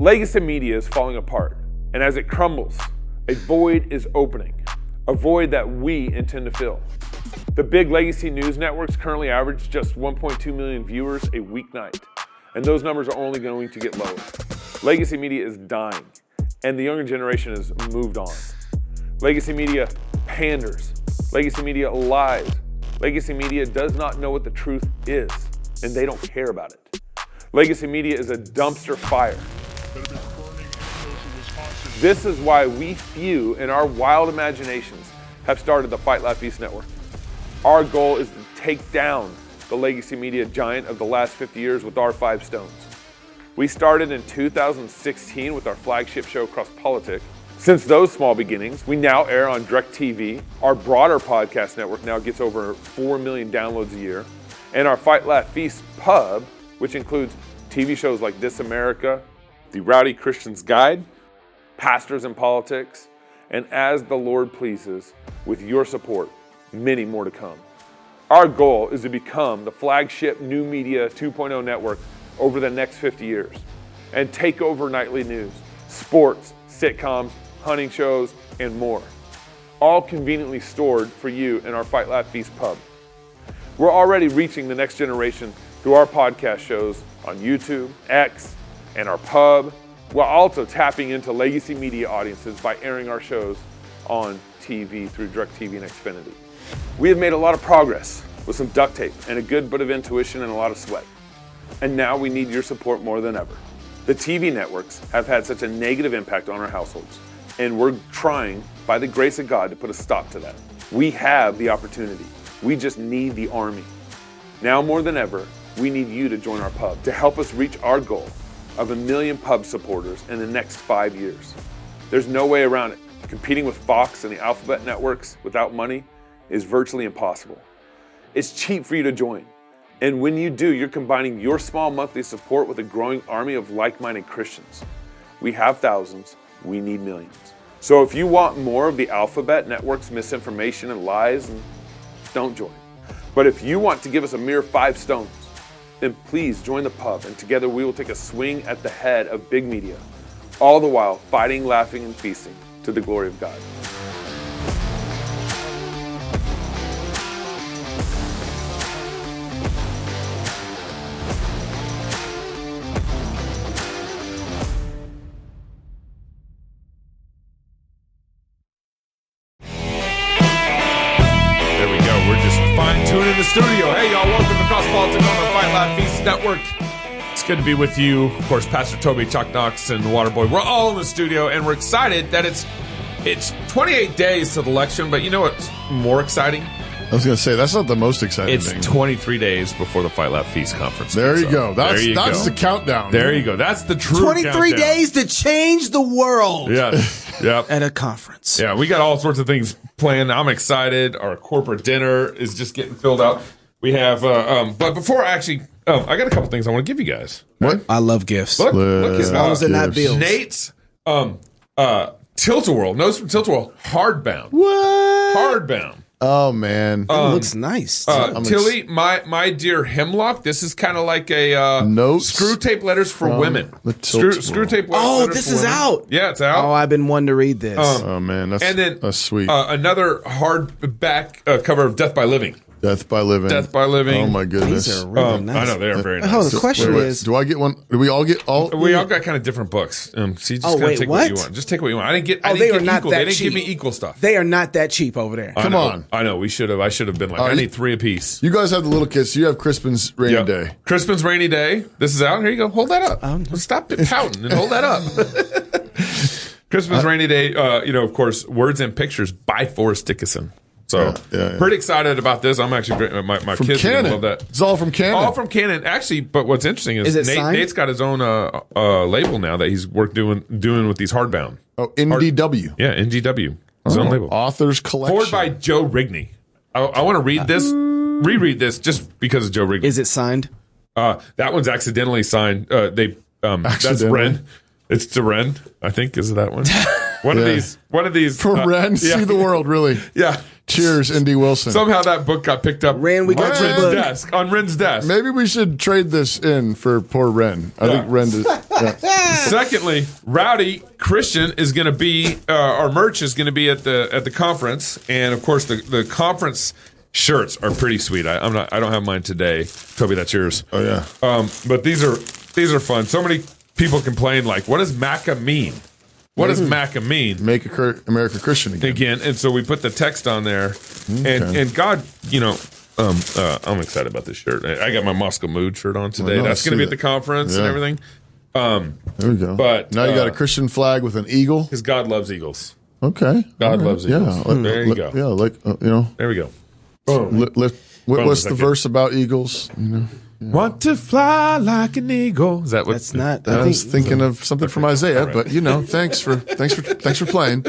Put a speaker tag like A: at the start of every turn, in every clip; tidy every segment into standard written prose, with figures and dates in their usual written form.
A: Legacy media is falling apart, and as it crumbles, a void is opening, a void that we intend to fill. The big legacy news networks currently average just 1.2 million viewers a weeknight, and those numbers are only going to get lower. Legacy media is dying, and the younger generation has moved on. Legacy media panders. Legacy media lies. Legacy media does not know what the truth is, and they don't care about it. Legacy media is a dumpster fire. This is why we few in our wild imaginations have started the Fight Laugh Feast Network. Our goal is to take down the legacy media giant of the last 50 years with our 5 stones. We started in 2016 with our flagship show, Cross Politics. Since those small beginnings, we now air on DirecTV. Our broader podcast network now gets over 4 million downloads a year. And our Fight Laugh Feast pub, which includes TV shows like This America, The Rowdy Christian's Guide, Pastors in Politics, and As the Lord Pleases, with your support, many more to come. Our goal is to become the flagship new media 2.0 network over the next 50 years and take over nightly news, sports, sitcoms, hunting shows, and more, all conveniently stored for you in our Fight Laugh Feast pub. We're already reaching the next generation through our podcast shows on YouTube, X, and our pub, while also tapping into legacy media audiences by airing our shows on TV through DirecTV and Xfinity. We have made a lot of progress with some duct tape and a good bit of intuition and a lot of sweat. And now we need your support more than ever. The TV networks have had such a negative impact on our households, and we're trying, by the grace of God, to put a stop to that. We have the opportunity. We just need the army. Now more than ever, we need you to join our pub to help us reach our goal of 1 million pub supporters in the next 5 years. There's no way around it. Competing with Fox and the Alphabet networks without money is virtually impossible. It's cheap for you to join. And when you do, you're combining your small monthly support with a growing army of like-minded Christians. We have thousands, we need millions. So if you want more of the Alphabet network's misinformation and lies, don't join. But if you want to give us a mere 5 stones, then please join the pub, and together we will take a swing at the head of big media, all the while fighting, laughing, and feasting to the glory of God.
B: In the studio. Hey, y'all, welcome to Cross Politics on the Fight Laugh Feast Network. It's good to be with you. Of course, Pastor Toby, Chuck Knox, and Waterboy. We're all in the studio, and we're excited that it's 28 days to the election, but you know what's more exciting?
C: I was going to say, that's not the most exciting
B: thing.
C: It's
B: 23 days before the Fight Laugh Feast conference.
C: There you go. That's the countdown.
B: There you go. That's the true
D: 23
B: countdown.
D: days to change the world.
B: Yes. Yep.
D: At a conference.
B: Yeah, we got all sorts of things planned. I'm excited. Our corporate dinner is just getting filled out. We have, but before I got a couple things I want to give you guys.
C: What?
D: I love gifts.
B: Look
D: as long as they're not bills.
B: Nate's Tilt-A-Whirl. Notes from Tilt-A-Whirl. Hardbound.
C: What?
B: Hardbound.
C: Oh, man.
D: It looks nice.
B: Tilly, my dear Hemlock, this is kind of like a screw tape letters for women. Screw tape letters
D: Oh, this is out.
B: Yeah, it's out.
D: Oh, I've been wanting to read this.
C: Oh, man. That's sweet.
B: Another hardback cover of Death by Living.
C: Death by Living.
B: Oh,
C: my goodness.
D: These are really nice.
B: I know, they are very nice.
D: Oh, the question is...
C: Do I get one? Do we all get all?
B: We all got kind of different books. See, just take what you want. Just take what you want. I didn't get equal. They didn't give me equal stuff.
D: They are not that cheap over there.
C: Come on.
B: I know. I should have been like, I need 3 apiece.
C: You guys have the little kids. You have Crispin's Rainy Day.
B: Crispin's Rainy Day. This is out. Here you go. Hold that up. Stop pouting and hold that up. Crispin's Rainy Day. Of course, Words and Pictures by Forrest Dickinson. So, pretty excited about this. I'm actually, my kids are going to love that.
C: It's all from Canon.
B: All from Canon. Actually, but what's interesting is Nate's got his own label now that he's doing with these hardbound.
C: Oh, NDW.
B: NDW. His own label.
C: Author's Collection.
B: Forward by Joe Rigney. I want to reread this just because of Joe Rigney.
D: Is it signed?
B: That one's accidentally signed. That's Ren. It's to Ren, I think, is that one. One of these
C: for Ren, see the world, really.
B: Yeah.
C: Cheers, Indy Wilson.
B: Somehow that book got picked up
D: Ren, we got your book.
B: on Ren's desk.
C: Maybe we should trade this in for poor Ren. I think Ren does. Yeah.
B: Secondly, Rowdy Christian is going to be our merch is going to be at the conference, and of course the conference shirts are pretty sweet. I don't have mine today. Toby, that's yours.
C: Oh yeah.
B: But these are fun. So many people complain like, what does MACA mean? What does MACA mean?
C: Make America Christian again.
B: And so we put the text on there, and God, I'm excited about this shirt. I got my Moscow Mood shirt on today. That's going to be at the conference and everything.
C: There we go.
B: But
C: now you got a Christian flag with an eagle.
B: Because God loves eagles.
C: Okay.
B: God loves eagles.
C: Yeah.
B: There you go.
C: Yeah,
B: There we go.
C: What's the verse about eagles?
B: Want to fly like an eagle. Is that what?
D: That's not.
C: I was thinking of something from Isaiah, but thanks for playing.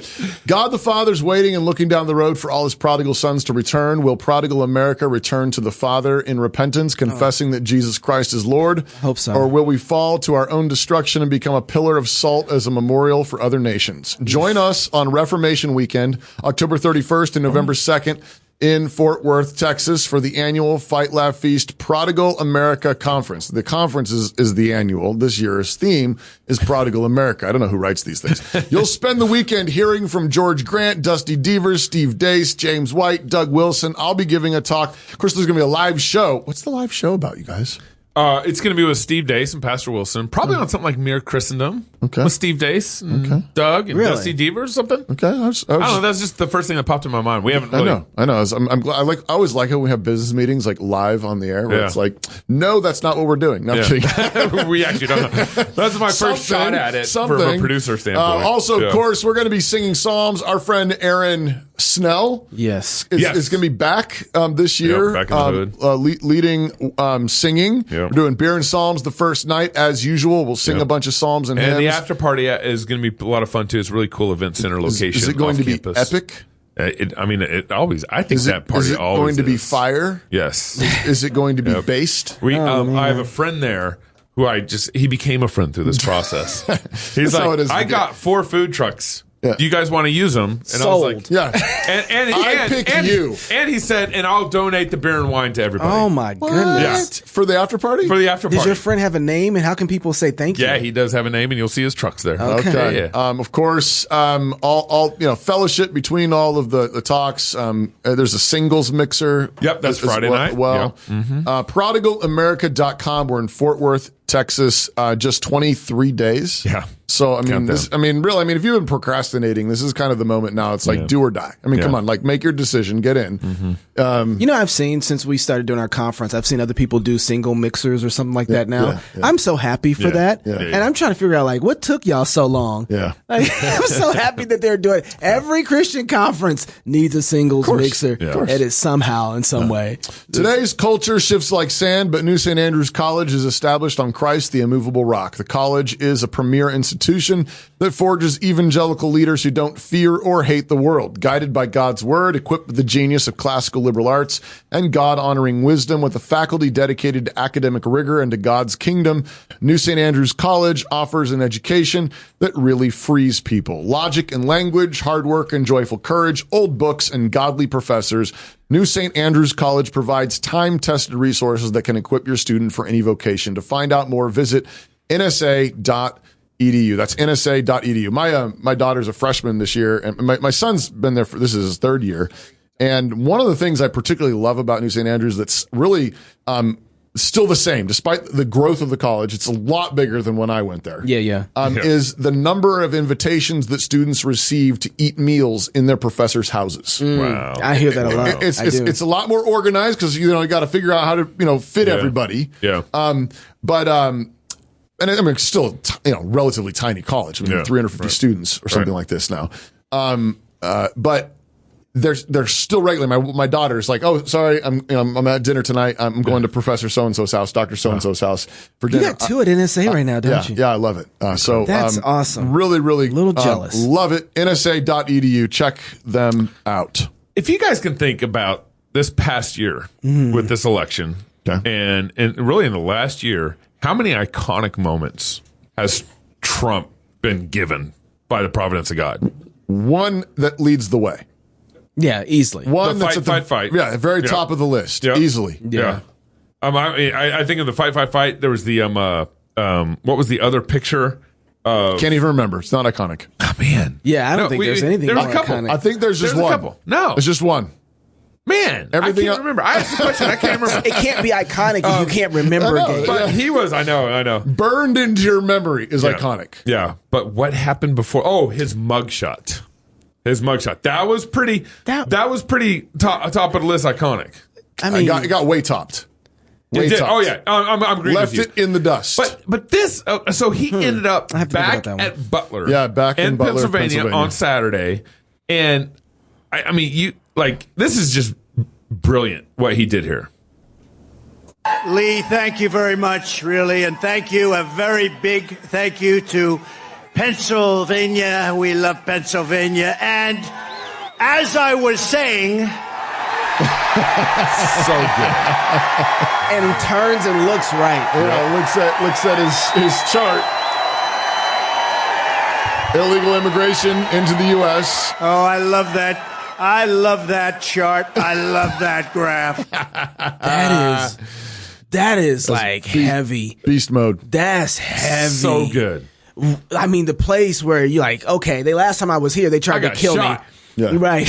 C: God the Father's waiting and looking down the road for all his prodigal sons to return. Will prodigal America return to the Father in repentance, confessing that Jesus Christ is Lord?
D: Hope so.
C: Or will we fall to our own destruction and become a pillar of salt as a memorial for other nations? Join us on Reformation Weekend, October 31st and November 2nd. In Fort Worth, Texas, for the annual Fight, Laugh, Feast Prodigal America Conference. The conference is the annual. This year's theme is Prodigal America. I don't know who writes these things. You'll spend the weekend hearing from George Grant, Dusty Devers, Steve Dace, James White, Doug Wilson. I'll be giving a talk. Of course, there's going to be a live show. What's the live show about, you guys?
B: It's going to be with Steve Dace and Pastor Wilson, probably on something like Mere Christendom.
C: Okay.
B: With Steve Dace and Doug and
D: Really?
B: Dusty Devers or something.
C: Okay.
B: I don't know. That's just the first thing that popped in my mind. We haven't really.
C: I know. I'm glad. I always like it when we have business meetings like live on the air where it's like, no, that's not what we're doing. No, I'm kidding.
B: We actually don't know. That's my first shot at it from a producer standpoint.
C: Also, of course, we're going to be singing Psalms. Our friend Aaron Snell
D: Yes.
C: is going to be back this year.
B: Back in the hood.
C: Leading singing. We're doing beer and Psalms the first night as usual. We'll sing a bunch of Psalms and hymns.
B: And the after party is going to be a lot of fun too. It's a really cool event center location.
C: Is it going to be
B: campus.
C: epic?
B: It always. I think that party
C: is it
B: always
C: going to be
B: is.
C: fire?
B: Yes.
C: Is it going to be based?
B: I have a friend there who he became a friend through this process. He's
C: That's how
B: like,
C: it is
B: I
C: to
B: got 4 food trucks.
C: Yeah.
B: Do you guys want to use them? And I was like,
C: Yeah.
B: and
C: pick
B: and,
C: you.
B: And he said, and I'll donate the beer and wine to everybody.
D: Oh my goodness.
B: Yeah.
C: For the after party?
B: For the after party.
D: Does your friend have a name, and how can people say thank you?
B: Yeah, he does have a name, and you'll see his trucks there.
C: Okay.
B: Yeah.
C: Of course, all fellowship between all of the talks. There's a singles mixer.
B: Yep, that's Friday night.
C: Well, prodigalamerica.com. We're in Fort Worth, Texas. Just 23 days.
B: Yeah.
C: So really, if you've been procrastinating, this is kind of the moment now. It's like do or die. Come on, like make your decision, get in.
D: I've seen since we started doing our conference, I've seen other people do single mixers or something like that now. I'm so happy for that. And I'm trying to figure out what took y'all so long?
C: Yeah.
D: I'm so happy that they're doing it. Every Christian conference needs a singles mixer edit somehow in some way.
C: Today's culture shifts like sand, but New St. Andrews College is established on Christ, the immovable rock. The college is a premier institution that forges evangelical leaders who don't fear or hate the world. Guided by God's word, equipped with the genius of classical liberal arts and God-honoring wisdom, with a faculty dedicated to academic rigor and to God's kingdom, New St. Andrews College offers an education that really frees people. Logic and language, hard work and joyful courage, old books and godly professors. New St. Andrews College provides time-tested resources that can equip your student for any vocation. To find out more, visit nsa.edu. That's nsa.edu. My daughter's a freshman this year, and my son's been there this is his 3rd year. And one of the things I particularly love about New St. Andrews that's really still the same, despite the growth of the college, it's a lot bigger than when I went there. Is the number of invitations that students receive to eat meals in their professors' houses.
B: Wow.
D: I hear that a lot.
C: It's a lot more organized because you got to figure out how to fit everybody.
B: Yeah.
C: And it's still relatively tiny college. 350 students or something like this now. But they're still regular. My daughter's like, oh, sorry, I'm at dinner tonight. I'm going to Professor so and so's house, Dr. So and so's house for dinner.
D: You got 2 at NSA right now, don't you?
C: Yeah, I love it. So
D: that's awesome.
C: Really, really,
D: little jealous.
C: Love it. NSA.edu. Check them out.
B: If you guys can think about this past year with this election, and really in the last year, how many iconic moments has Trump been given by the providence of God?
C: One that leads the way.
D: Yeah, easly.
C: One
B: The
C: that's at the
B: fight.
C: Yeah, the very top of the list, easily.
B: Yeah. I think of the fight. There was the what was the other picture?
C: Can't even remember. It's not iconic.
B: Oh man.
D: Yeah, I don't think there's anything
B: there's
D: more
B: a couple.
D: iconic.
C: I think there's just one.
B: A couple. No,
C: it's just one.
B: Man,
C: Everything
B: I can't remember. I asked the question. I can't remember.
D: It can't be iconic if you can't remember a game.
B: But he was. I know.
C: Burned into your memory is iconic.
B: Yeah, but what happened before? Oh, his mugshot. That was pretty. That was pretty top of the list. Iconic.
D: I mean,
C: it got way topped. Way topped.
B: Oh yeah, I'm agreeing
C: Left
B: with you.
C: it in the dust.
B: But this. So he ended up back at Butler.
C: Yeah, back in Butler,
B: Pennsylvania on Saturday, and I mean, this is just brilliant what he did here.
E: Lee, thank you very much, really, and thank you, a very big thank you to Pennsylvania. We love Pennsylvania, and as I was saying,
B: so good.
D: And he turns and looks right.
C: Yeah, looks at his chart. Illegal immigration into the U.S.
E: Oh, I love that. I love that chart. I love that graph.
D: That is like heavy.
C: Beast mode.
D: That's heavy.
B: So good.
D: I mean, the place where you're like, okay, the last time I was here, they tried to kill me.
C: Yeah.
D: Right.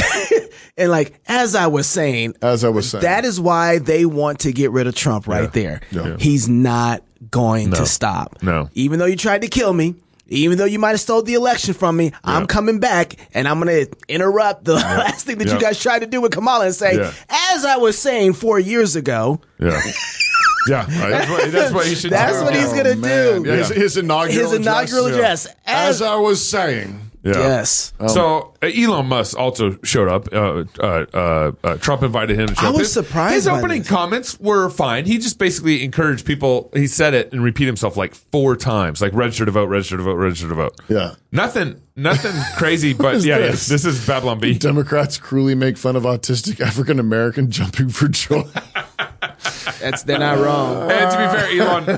D: And like, as I was saying, that is why they want to get rid of Trump right there.
C: Yeah.
D: He's not going to stop.
B: No.
D: Even though you tried to kill me, even though you might have stole the election from me, I'm coming back and I'm going to interrupt the last thing that you guys tried to do with Kamala and say, as I was saying 4 years ago.
B: Yeah. Yeah, that's what he should do.
D: That's what he's going to do.
C: Yeah. His inaugural
D: address.
C: As I was saying.
B: Yeah.
D: Yes.
B: So Elon Musk also showed up. Trump invited him to show up.
D: I was surprised.
B: His
D: by
B: opening
D: this.
B: comments were fine. He just basically encouraged people. He said it and repeat himself like 4 times, like register to vote, register to vote, register to vote.
C: Yeah.
B: Nothing crazy, but this is Babylon B.
C: Democrats cruelly make fun of autistic African American jumping for joy.
D: They're not wrong.
B: And to be fair,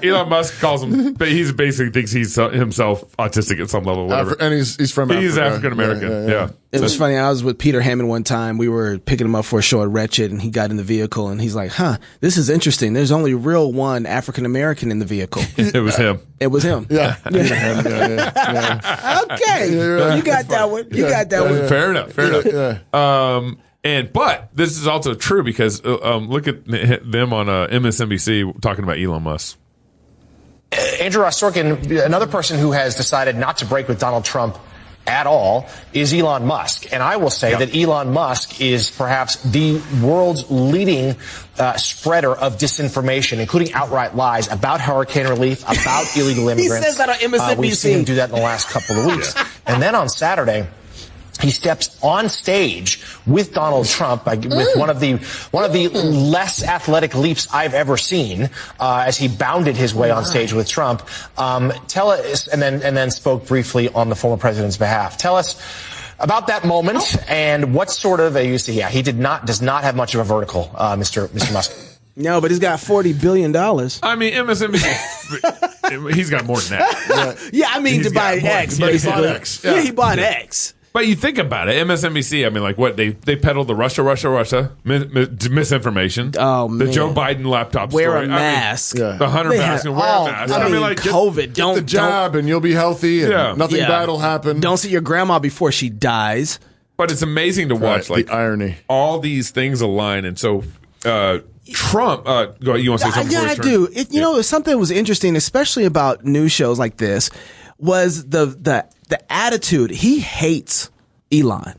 B: Elon Musk calls him, but he basically thinks he's himself autistic at some level. Whatever.
C: And he's from Africa.
B: He's African American. Yeah.
D: It was funny. I was with Peter Hammond one time. We were picking him up for a show at Wretched, and he got in the vehicle, and he's like, this is interesting. There's only real one African American in the vehicle.
B: It was him.
D: It was him.
C: Yeah.
D: Okay. You got that one. You got that one.
B: Fair enough. But this is also true because look at them on MSNBC talking about Elon Musk.
F: Andrew Ross Sorkin, another person who has decided not to break with Donald Trump at all is Elon Musk. And I will say that Elon Musk is perhaps the world's leading spreader of disinformation, including outright lies about hurricane relief, about illegal immigrants.
D: He says that on MSNBC.
F: We've seen him do that in the last couple of weeks. And then on Saturday, he steps on stage with Donald Trump with one of the less athletic leaps I've ever seen as he bounded his way on stage with Trump. Tell us, and then spoke briefly on the former president's behalf. Tell us about that moment and what sort of he does not have much of a vertical, Mr. Musk.
D: No, but he's got $40 billion.
B: I mean, MSNBC, he's got more than that.
D: Yeah, I mean, to buy X, basically. Yeah, he bought X.
B: But you think about it, MSNBC, I mean, like what, they peddled the Russia misinformation.
D: Oh, man.
B: The Joe Biden laptop
D: wear
B: story.
D: a mask.
B: The Hunter mask and wear a mask.
D: I mean, like, COVID.
C: Get the jab and you'll be healthy and nothing bad will happen.
D: Don't see your grandma before she dies.
B: But it's amazing to watch, like,
C: the irony.
B: All these things align. And so, Trump, go ahead, you want to say something?
D: Yeah, I do. You know, something that was interesting, especially about news shows like this, was the attitude. He hates Elon.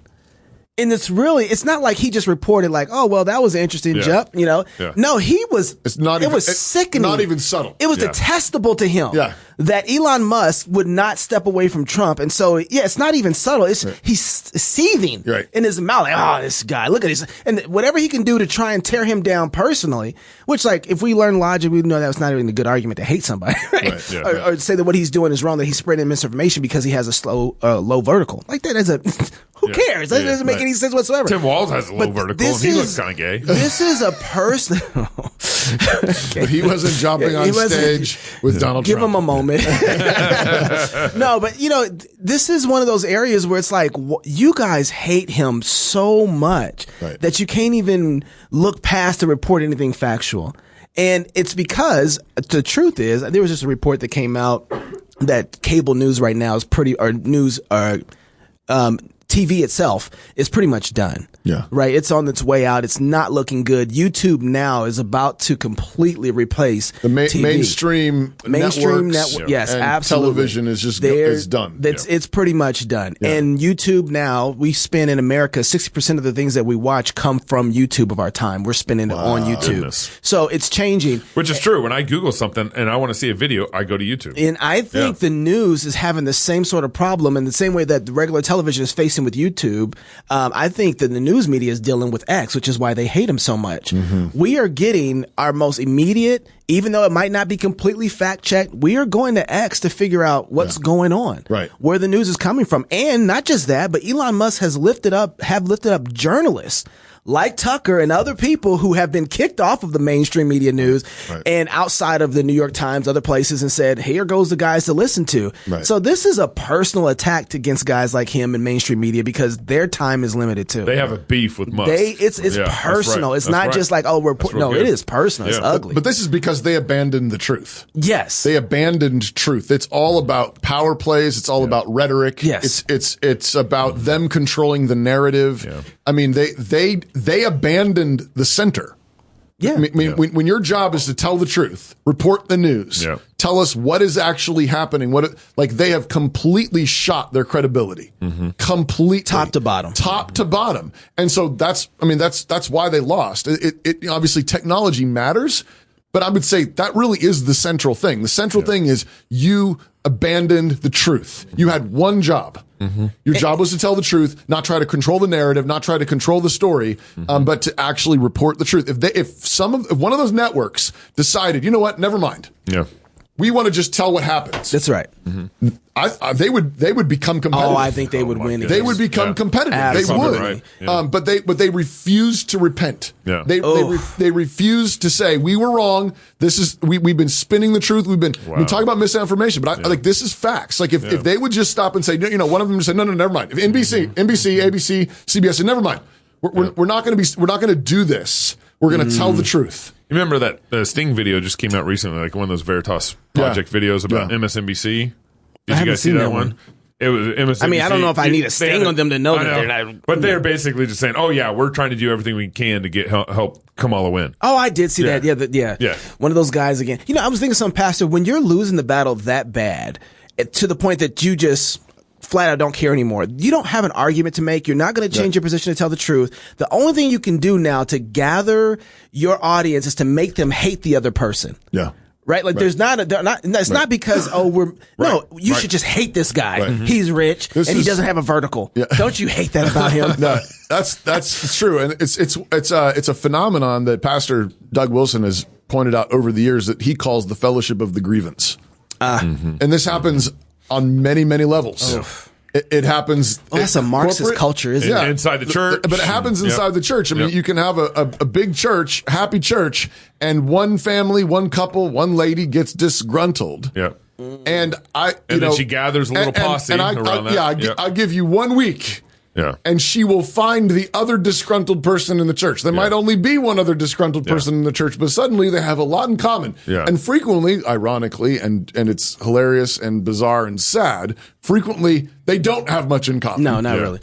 D: And it's not like he just reported like, oh, well, that was an interesting jump, you know? Yeah. No, it was sickening.
C: Not even subtle.
D: It was detestable to him that Elon Musk would not step away from Trump. And so, it's not even subtle. He's seething in his mouth. Like, oh, this guy, look at this. And whatever he can do to try and tear him down personally, which, like, if we learn logic, we know that's not even a good argument to hate somebody, right? Or say that what he's doing is wrong, that he's spreading misinformation because he has a low vertical. Like, that is who Who cares? That doesn't make any sense whatsoever.
B: Tim Walz has a low vertical, and he looks kind of gay.
D: This is a person.
C: But he wasn't jumping on stage with Donald Trump.
D: Give him a moment. No, but this is one of those areas where it's like you guys hate him so much that you can't even look past to report anything factual. And it's because the truth is, there was just a report that came out that cable news right now is TV itself is pretty much done.
C: Yeah.
D: Right. It's on its way out. It's not looking good. YouTube now is about to completely replace
C: the
D: TV.
C: mainstream network.
D: Yes,
C: and
D: absolutely.
C: Television is just it's done.
D: It's pretty much done. Yeah. And YouTube now, we spend in America 60% of the things that we watch come from YouTube of our time. We're spending it on YouTube. Goodness. So it's changing.
B: Which is true. When I Google something and I want to see a video, I go to YouTube.
D: And I think the news is having the same sort of problem in the same way that the regular television is facing with YouTube. I think that the news media is dealing with X, which is why they hate him so much. Mm-hmm. We are getting our most immediate, even though it might not be completely fact checked, we are going to X to figure out what's going on, where the news is coming from. And not just that, but Elon Musk has lifted up journalists like Tucker and other people who have been kicked off of the mainstream media news and outside of the New York Times, other places, and said, here goes the guys to listen to. Right. So this is a personal attack against guys like him in mainstream media because their time is limited too.
B: They have a beef with Musk.
D: It's personal. It's not just like, it is personal. It's ugly.
C: But this is because they abandoned the truth.
D: Yes.
C: They abandoned truth. It's all about power plays. It's all about rhetoric.
D: Yes.
C: It's about them controlling the narrative. Yeah. I mean, they abandoned the center.
D: Yeah.
C: I mean, when your job is to tell the truth, report the news, tell us what is actually happening, they have completely shot their credibility, completely,
D: top to bottom.
C: And so that's why they lost. It obviously technology matters, but I would say that really is the central thing. The central thing is you abandoned the truth. You had one job. Your job was to tell the truth, not try to control the narrative, not try to control the story, but to actually report the truth. If one of those networks decided, you know what, never mind.
B: Yeah.
C: We want to just tell what happens.
D: That's right.
C: They would become competitive.
D: Oh, I think they would win.
C: They would become competitive.
D: Absolutely.
C: They would.
B: Right. Yeah.
C: But they refused to repent.
B: Yeah.
C: They refused to say we were wrong. This is we've been spinning the truth. We've been talking about misinformation. But this is facts. Like if they would just stop and say, one of them just said, no, never mind. If NBC, ABC, CBS said, never mind. We're not going to do this. We're going to tell the truth.
B: You remember that Sting video just came out recently, like one of those Veritas Project videos about MSNBC? Did you guys see that one? It was MSNBC.
D: I mean, I don't know if I need a sting on them to know that they're not.
B: But they're basically just saying, oh, yeah, we're trying to do everything we can to get help Kamala win.
D: Oh, I did see that. Yeah. One of those guys again. I was thinking some pastor, when you're losing the battle that bad, to the point that you just flat out don't care anymore. You don't have an argument to make. You're not going to change your position to tell the truth. The only thing you can do now to gather your audience is to make them hate the other person.
C: Yeah.
D: Right? Like it's not because, you should just hate this guy. Right. He's rich and he doesn't have a vertical. Yeah. Don't you hate that about him?
C: No, that's true. And it's a phenomenon that Pastor Doug Wilson has pointed out over the years that he calls the fellowship of the grievance. And this happens on many, many levels. It happens.
D: Well, that's a Marxist culture, isn't it?
B: Inside the church.
C: But it happens inside the church. I mean, you can have a big church, happy church, and one family, one couple, one lady gets disgruntled.
B: Yeah.
C: And
B: then she gathers a little posse around that.
C: I give you 1 week.
B: Yeah.
C: And she will find the other disgruntled person in the church. There might only be one other disgruntled person in the church, but suddenly they have a lot in common.
B: Yeah.
C: And frequently, ironically, and it's hilarious and bizarre and sad, frequently they don't have much in common.
D: No, not really.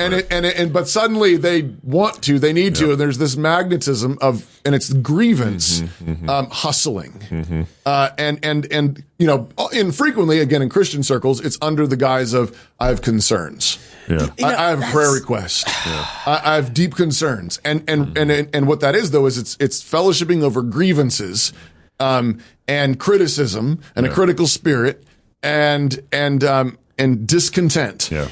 C: But suddenly they want to, they need to, and there's this magnetism and it's grievance, hustling. And frequently, again, in Christian circles, it's under the guise of, I have concerns.
B: Yeah.
C: I have a prayer request. I have deep concerns, and what that is though is it's fellowshipping over grievances, and criticism and a critical spirit and discontent.
B: Yeah.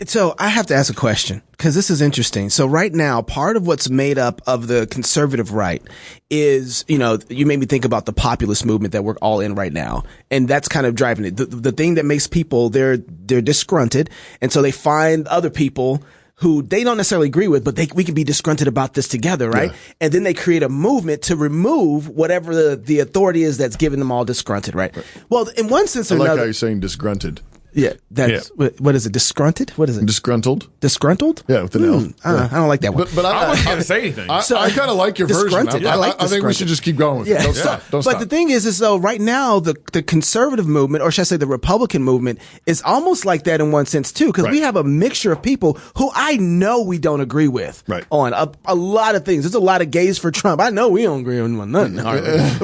D: So I have to ask a question because this is interesting. So right now, part of what's made up of the conservative right is, you made me think about the populist movement that we're all in right now. And that's kind of driving it. The thing that makes people, they're disgruntled. And so they find other people who they don't necessarily agree with, but we can be disgruntled about this together, right? Yeah. And then they create a movement to remove whatever the authority is that's giving them all disgruntled, right? Well, in one sense or another.
C: I like how you're saying disgruntled.
D: Yeah, that's what is it? Disgruntled? What is it?
C: Disgruntled.
D: Disgruntled?
C: Yeah, with an L.
D: I don't like that one.
C: But
B: I wasn't going to say anything.
C: I kind of like your version. I think we should just keep going with it. Don't stop.
D: But the thing is though, right now the conservative movement, or should I say the Republican movement, is almost like that in one sense too, because we have a mixture of people who I know we don't agree with on a lot of things. There's a lot of gays for Trump. I know we don't agree on nothing,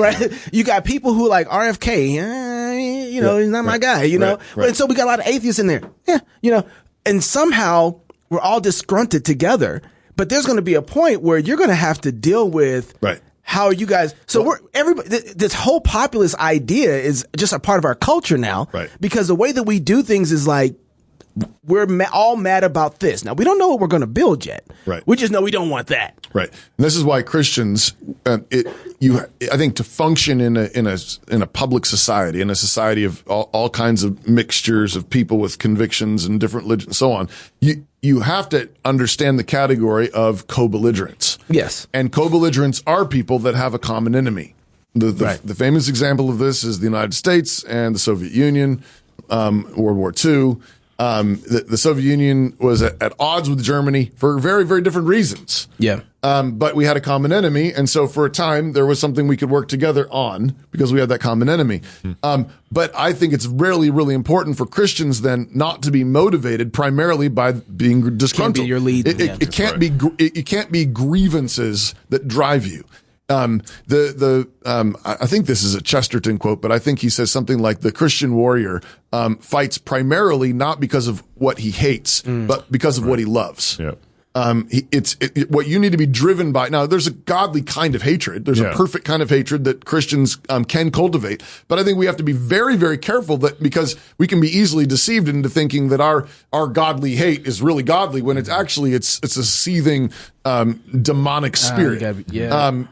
D: right? You got people who like RFK. He's not my guy. And so we got a lot of atheists in there. Yeah, and somehow we're all disgruntled together. But there's going to be a point where you're going to have to deal with how you guys. So this whole populist idea is just a part of our culture now, because the way that we do things is like we're all mad about this. Now we don't know what we're going to build yet. We just know we don't want that.
C: And this is why Christians, I think, to function in a public society, in a society of all kinds of mixtures of people with convictions and different religions and so on, you have to understand the category of co-belligerents.
D: Yes.
C: And co-belligerents are people that have a common enemy. The famous example of this is the United States and the Soviet Union, World War II. The Soviet Union was at odds with Germany for very, very different reasons.
D: Yeah.
C: But we had a common enemy. And so for a time, there was something we could work together on because we had that common enemy. But I think it's really, really important for Christians then not to be motivated primarily by being disgruntled.
D: Can't be your lead.
C: It can't be grievances that drive you. I think this is a Chesterton quote, but I think he says something like the Christian warrior fights primarily not because of what he hates, but because of what he loves.
B: Yeah.
C: What you need to be driven by. Now, there's a godly kind of hatred. There's a perfect kind of hatred that Christians can cultivate. But I think we have to be very, very careful that because we can be easily deceived into thinking that our godly hate is really godly when it's actually it's a seething demonic spirit.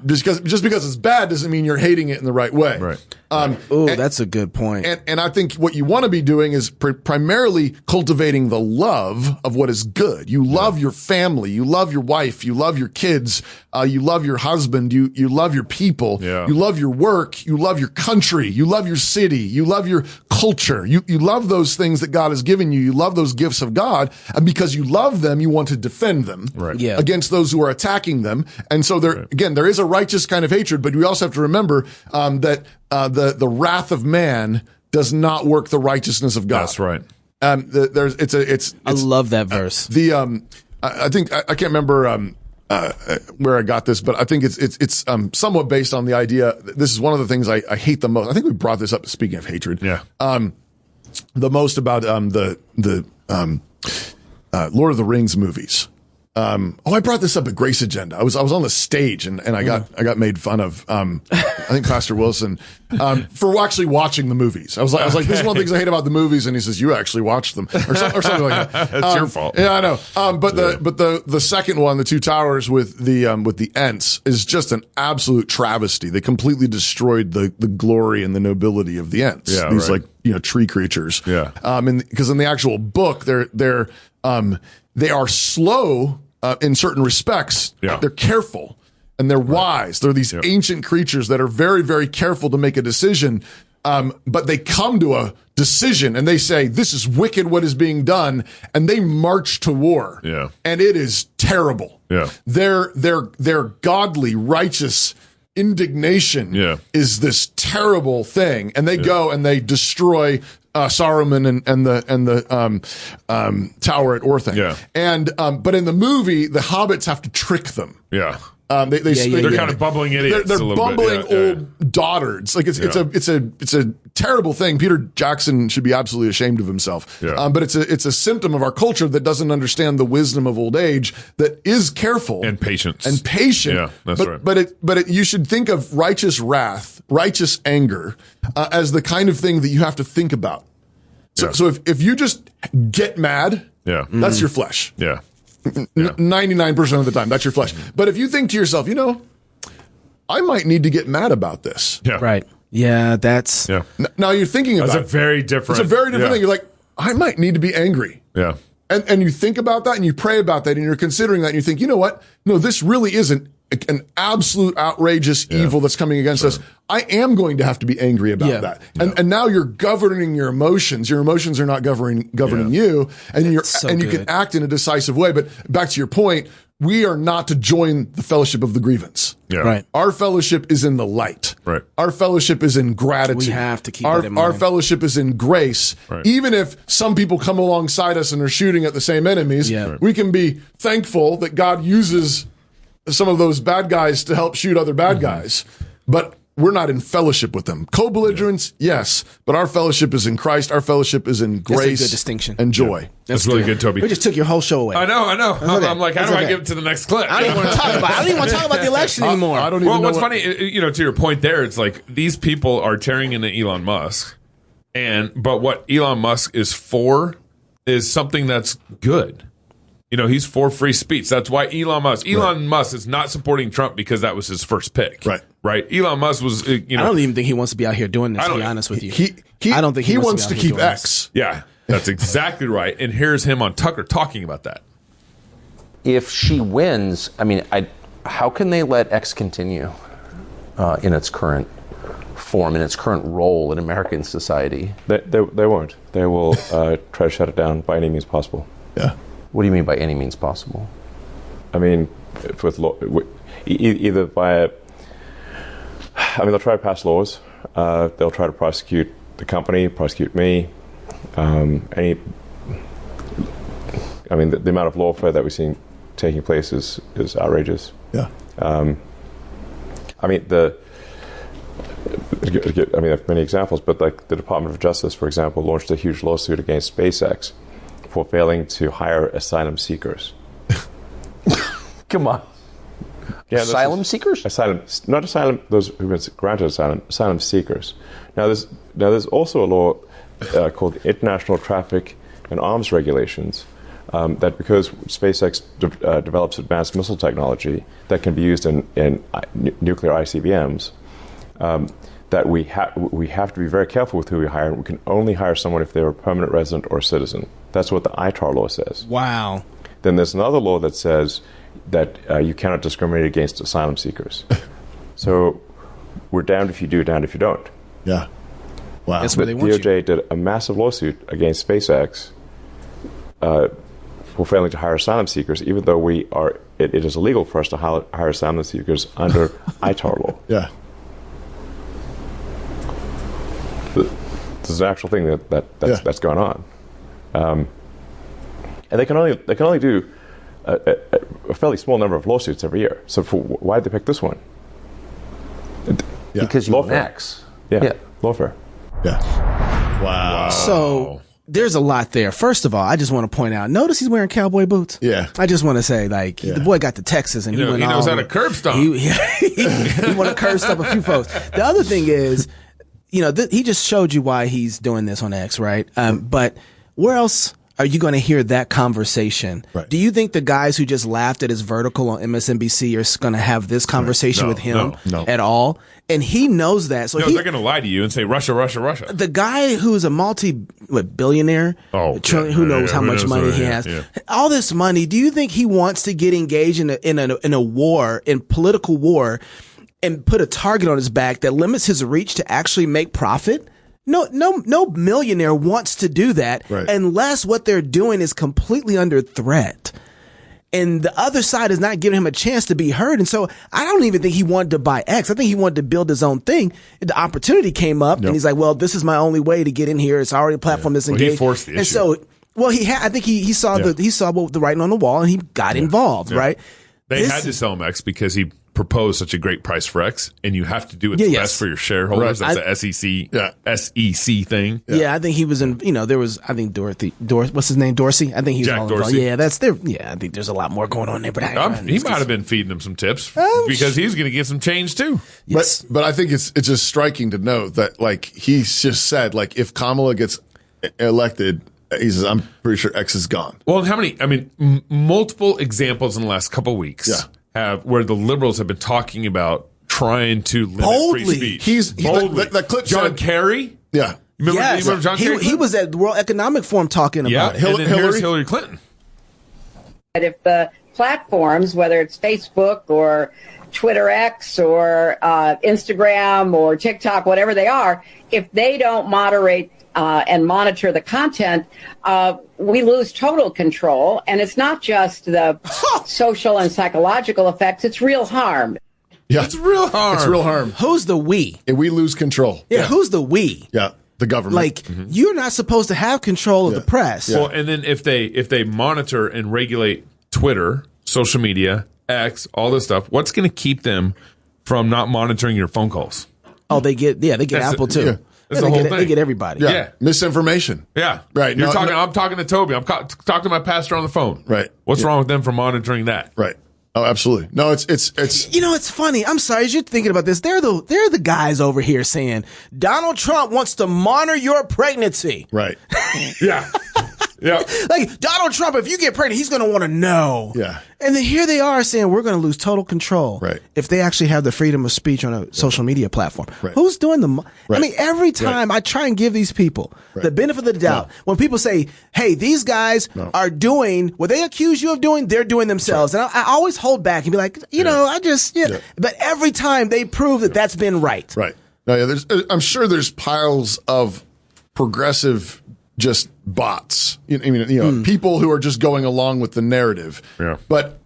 C: Just because it's bad doesn't mean you're hating it in the right way.
D: That's a good point.
C: And I think what you want to be doing is primarily cultivating the love of what is good. You love your family. You love your wife. You love your kids. You love your husband. You love your people.
B: Yeah.
C: You love your work. You love your country. You love your city. You love your culture. You love those things that God has given you. You love those gifts of God. And because you love them, you want to defend them against those who are attacking them. And so there is a righteous kind of hatred, but we also have to remember that the wrath of man does not work the righteousness of God.
B: That's right.
C: I
D: love that verse.
C: I think I can't remember where I got this, but I think it's somewhat based on the idea. This is one of the things I hate the most. I think we brought this up. Speaking of hatred, the most about the Lord of the Rings movies. I brought this up at Grace Agenda. I was on the stage and I got made fun of, I think Pastor Wilson, for actually watching the movies. I was like, this is one of the things I hate about the movies. And he says, you actually watched them or something like that.
B: That's your fault.
C: Yeah, I know. But the second one, the Two Towers with the Ents is just an absolute travesty. They completely destroyed the glory and the nobility of the Ents.
B: Yeah,
C: these tree creatures.
B: Yeah.
C: Because in the actual book, they are slow in certain respects.
B: Yeah.
C: They're careful and they're wise. They're these ancient creatures that are very, very careful to make a decision. But they come to a decision and they say, this is wicked what is being done. And they march to war.
B: Yeah.
C: And it is terrible.
B: Yeah.
C: Their godly, righteous indignation is this terrible thing. And they go and they destroy Saruman and the tower at Orthanc.
B: Yeah.
C: But in the movie, the hobbits have to trick them.
B: Yeah.
C: They're
B: kind of bumbling idiots.
C: They're bumbling old dotards. Like it's a terrible thing. Peter Jackson should be absolutely ashamed of himself.
B: Yeah.
C: But it's a symptom of our culture that doesn't understand the wisdom of old age, that is careful
B: and patient.
C: Yeah,
B: that's right.
C: But you should think of righteous wrath, righteous anger, as the kind of thing that you have to think about. So if you just get mad, that's your flesh.
B: Yeah.
C: 99% of the time, that's your flesh. But if you think to yourself, I might need to get mad about this.
B: Yeah.
D: Right. Yeah,
C: Now you're thinking about
B: That's a very different.
C: It's a very different thing. You're like, I might need to be angry.
B: Yeah.
C: And you think about that and you pray about that and you're considering that and you think, you know what? No, this really isn't an absolute outrageous evil that's coming against us. I am going to have to be angry about that. And now you're governing your emotions. Your emotions are not governing you, and you can act in a decisive way. But back to your point, we are not to join the fellowship of the grievance.
B: Yeah. Right.
C: Our fellowship is in the light.
B: Right.
C: Our fellowship is in gratitude.
D: We have to keep that in mind.
C: Our fellowship is in grace.
B: Right.
C: Even if some people come alongside us and are shooting at the same enemies, we can be thankful that God uses some of those bad guys to help shoot other bad guys. But we're not in fellowship with them. Co-belligerents, yes, but our fellowship is in Christ. Our fellowship is in grace.
D: That's a good distinction.
C: And joy.
B: Yeah. That's really good, Toby.
D: We just took your whole show away.
B: I know. I'm like, how do I get to the next clip?
D: I don't even want to talk about it. I don't even want to talk about the election anymore.
C: I don't even know.
B: What's funny, to your point there, it's like these people are tearing into Elon Musk, but what Elon Musk is for is something that's good. He's for free speech. That's why Elon Musk is not supporting Trump because that was his first pick. Right. Elon Musk was,
D: I don't even think he wants to be out here doing this, to be honest with you.
C: I don't think he wants to keep X.
B: Yeah, that's exactly right. And here's him on Tucker talking about that.
G: If she wins, how can they let X continue in its current form, in its current role in American society?
H: They won't. They will try to shut it down by any means possible.
C: Yeah.
G: What do you mean by any means possible?
H: With law, either via. They'll try to pass laws. They'll try to prosecute the company, prosecute me. The amount of lawfare that we've seen taking place is outrageous.
C: Yeah.
H: I have many examples, but like the Department of Justice, for example, launched a huge lawsuit against SpaceX for failing to hire asylum seekers.
G: Come on.
H: Yeah,
G: asylum seekers?
H: Not asylum, those who've been granted asylum seekers. Now there's also a law called the International Traffic and Arms Regulations that because SpaceX develops advanced missile technology that can be used in nuclear ICBMs, that we have to be very careful with who we hire. We can only hire someone if they're a permanent resident or a citizen. That's what the ITAR law says.
D: Wow.
H: Then there's another law that says that you cannot discriminate against asylum seekers. So we're damned if you do, damned if you don't.
C: Yeah. Wow.
D: That's where they want
H: DOJ did a massive lawsuit against SpaceX for failing to hire asylum seekers, even though it is illegal for us to hire asylum seekers under ITAR law.
C: Yeah.
H: This is an actual thing that's going on. And they can only do a fairly small number of lawsuits every year. So why did they pick this one?
G: Because you X.
H: Yeah. Lawfare.
C: Yeah. Wow.
D: So there's a lot there. First of all, I just want to point out, notice he's wearing cowboy boots.
C: Yeah.
D: I just want to say, the boy got to Texas and he
B: knows how to curb stomp.
D: He want to curb stomp a few folks. The other thing is, he just showed you why he's doing this on X, right? But where else are you going to hear that conversation?
C: Right.
D: Do you think the guys who just laughed at his vertical on MSNBC are going to have this conversation with him at all? And he knows that. So
B: they're going to lie to you and say Russia, Russia, Russia.
D: The guy who's a billionaire, who knows how much money he has, all this money. Do you think he wants to get engaged in a war, in political war, and put a target on his back that limits his reach to actually make profit? No millionaire wants to do that unless what they're doing is completely under threat. And the other side is not giving him a chance to be heard. And so I don't even think he wanted to buy X. I think he wanted to build his own thing. The opportunity came up and he's like, well, this is my only way to get in here. It's already a platform that's engaged.
B: He forced the issue.
D: And so, I think he saw the writing on the wall and he got involved, right?
B: They had to sell him X because he proposed such a great price for X, and you have to do what's best for your shareholders. That's the SEC thing.
D: Yeah, I think he was in. There was. I think what's his name? Dorsey. I think he was
B: Jack
D: all
B: Dorsey.
D: involved. Yeah, that's there. Yeah, I think there's a lot more going on there. But
B: he might have been feeding them some tips because he's going to get some change too.
C: Yes. But I think it's just striking to note that he's just said if Kamala gets elected, he says I'm pretty sure X is gone.
B: Well, how many? Multiple examples in the last couple of weeks.
C: Yeah.
B: Where the liberals have been talking about trying to limit free speech.
C: That clip
B: John
C: said,
B: Kerry.
C: Yeah.
B: Remember John Kerry?
D: He was at the World Economic Forum talking about it.
B: And then here's Hillary Clinton.
I: But if the platforms, whether it's Facebook or Twitter X or Instagram or TikTok, whatever they are, if they don't moderate and monitor the content, we lose total control. And it's not just the social and psychological effects, it's real harm.
C: Yeah.
B: It's real harm.
C: It's real harm.
D: Who's the we?
C: And we lose control.
D: Yeah, who's the we?
C: Yeah, the government.
D: Like, you're not supposed to have control of the press.
B: Well, and then if they monitor and regulate Twitter, social media, X, all this stuff, what's going to keep them from not monitoring your phone calls?
D: Oh, they get Apple too.
C: Yeah.
B: That's the whole thing.
D: They get everybody.
C: Yeah. Misinformation.
B: Yeah.
C: Right.
B: I'm talking to Toby. I'm talking to my pastor on the phone.
C: Right.
B: What's wrong with them for monitoring that?
C: Right. Oh, absolutely. No, it's.
D: You know, it's funny. I'm sorry, as you're thinking about this, they're the guys over here saying Donald Trump wants to monitor your pregnancy.
C: Right.
B: Yeah. Yeah.
D: Like, Donald Trump, if you get pregnant, he's going to want to know.
C: Yeah.
D: And then here they are saying we're going to lose total control.
C: Right.
D: If they actually have the freedom of speech on a social media platform.
C: Right.
D: Who's doing the...
C: Right.
D: I mean, every time I try and give these people the benefit of the doubt. No. When people say, hey, these guys are doing what they accuse you of doing, they're doing themselves. Right. And I always hold back and be like, you know, I just... Yeah. But every time they prove that that's been right.
C: Right. No, yeah, I'm sure there's piles of progressive just bots. People who are just going along with the narrative. Yeah. But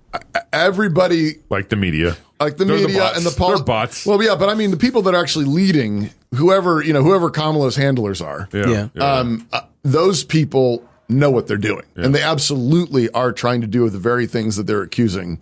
C: everybody,
B: like the media,
C: and the
B: they're bots.
C: Well, yeah, but I mean the people that are actually leading, whoever Kamala's handlers are. Those people know what they're doing, and they absolutely are trying to do the very things that they're accusing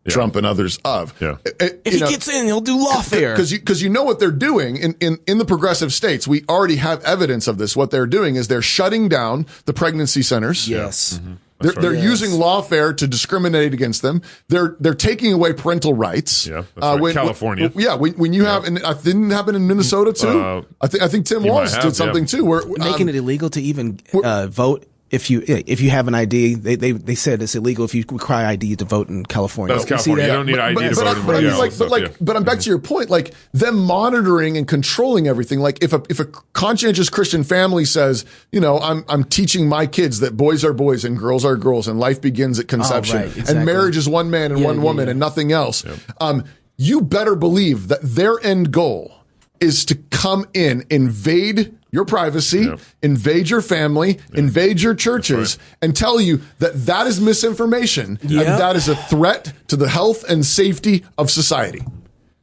C: Trump and others of.
B: Yeah.
D: If he gets in, he'll do lawfare.
C: Because you know what they're doing in the progressive states. We already have evidence of this. What they're doing is they're shutting down the pregnancy centers.
D: Yes.
C: Mm-hmm. They're using lawfare to discriminate against them. They're taking away parental rights.
B: Yeah, that's right. California.
C: When you have, and it didn't happen in Minnesota too. I think Tim Walz did something too. Where
D: making it illegal to even vote. If you have an ID, they said it's illegal if you require ID to vote in California.
B: That's California. You don't need ID to vote.
C: But I'm back to your point. Like them monitoring and controlling everything. Like if a conscientious Christian family says, I'm teaching my kids that boys are boys and girls are girls and life begins at conception and marriage is one man and one woman and nothing else. Yeah. You better believe that their end goal is to come in, invade your privacy, invade your family, invade your churches, and tell you that is misinformation and that is a threat to the health and safety of society.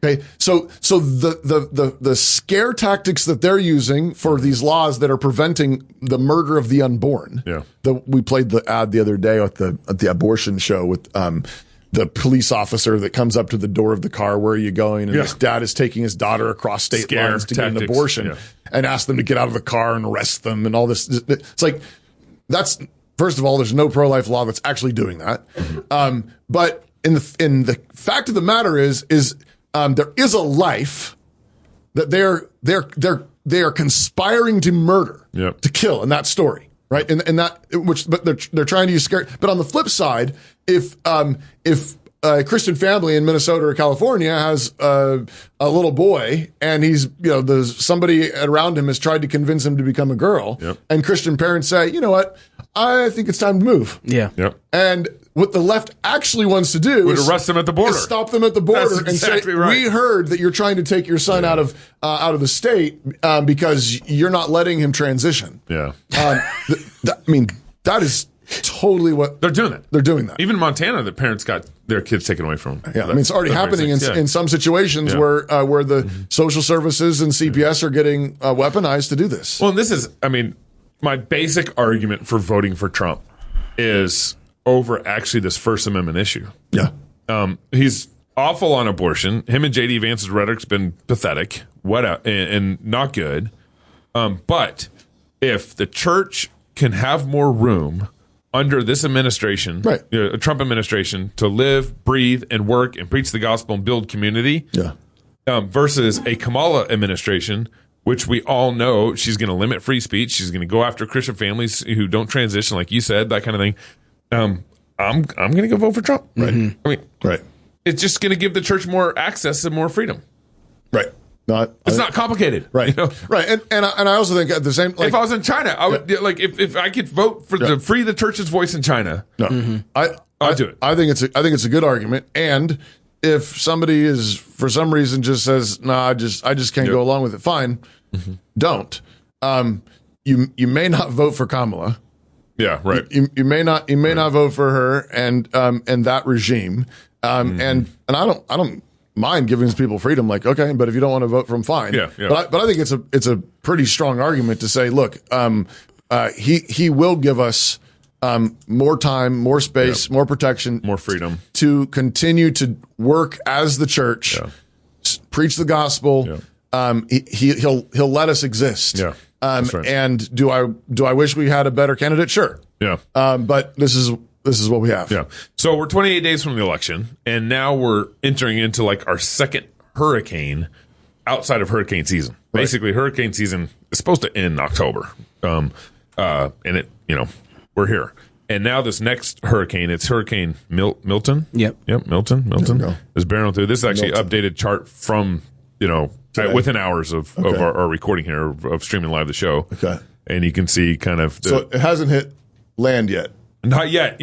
C: Okay, so the scare tactics that they're using for these laws that are preventing the murder of the unborn. Yeah, we played the ad the other day at the abortion show with the police officer that comes up to the door of the car, where are you going? And his dad is taking his daughter across state lines to get an abortion and ask them to get out of the car and arrest them and all this. It's like, that's, first of all, there's no pro-life law that's actually doing that. But in the fact of the matter is there is a life that they are conspiring to murder, to kill in that story. Right. And that, but they're trying to use scare. But on the flip side, if a Christian family in Minnesota or California has a little boy and he's, somebody around him has tried to convince him to become a girl, and Christian parents say, you know what, I think it's time to move.
D: Yeah.
B: Yep.
C: And what the left actually wants to do
B: is arrest them at the border,
C: stop them at the border, and say, we heard that you're trying to take your son out of the state because you're not letting him transition.
B: Yeah.
C: That is totally what
B: they're doing.
C: They're doing that.
B: Even in Montana, the parents got their kids taken away from them.
C: Yeah, it's already happening in some situations where the social services and CPS are getting weaponized to do this.
B: Well, and this is, my basic argument for voting for Trump is over actually this First Amendment issue.
C: Yeah.
B: He's awful on abortion. Him and J.D. Vance's rhetoric's been pathetic, and not good. But if the church can have more room under this administration, a Trump administration, to live, breathe, and work and preach the gospel and build community, versus a Kamala administration, which we all know she's going to limit free speech, she's going to go after Christian families who don't transition, like you said, that kind of thing. I'm going to go vote for Trump.
C: Right.
B: It's just going to give the church more access and more freedom.
C: Right.
B: It's not complicated.
C: Right.
B: You know?
C: Right. And I also think at the same,
B: if I was in China, I would if I could vote for to free the church's voice in China.
C: No,
B: I'll do it.
C: I think it's a good argument. And if somebody is for some reason just says, "No, I just can't go along with it," fine, don't. You may not vote for Kamala.
B: Yeah, right.
C: You may not vote for her and that regime. And I don't mind giving people freedom. Like, okay, but if you don't want to vote for him, fine.
B: Yeah.
C: But I think it's a pretty strong argument to say, look, he will give us more time, more space, more protection,
B: more freedom
C: to continue to work as the church, preach the gospel. He'll let us exist.
B: Yeah. That's right.
C: And do I wish we had a better candidate? Sure.
B: Yeah.
C: But this is what we have.
B: Yeah. So we're 28 days from the election, and now we're entering into like our second hurricane outside of hurricane season. Right. Basically, hurricane season is supposed to end in October. And it, we're here. And now this next hurricane, it's Hurricane Milton.
D: Yep.
B: Milton is barreling through. This is actually an updated chart from, today. Within hours of our recording here, of streaming live the show.
C: Okay.
B: And you can see kind of
C: so it hasn't hit land yet.
B: Not yet.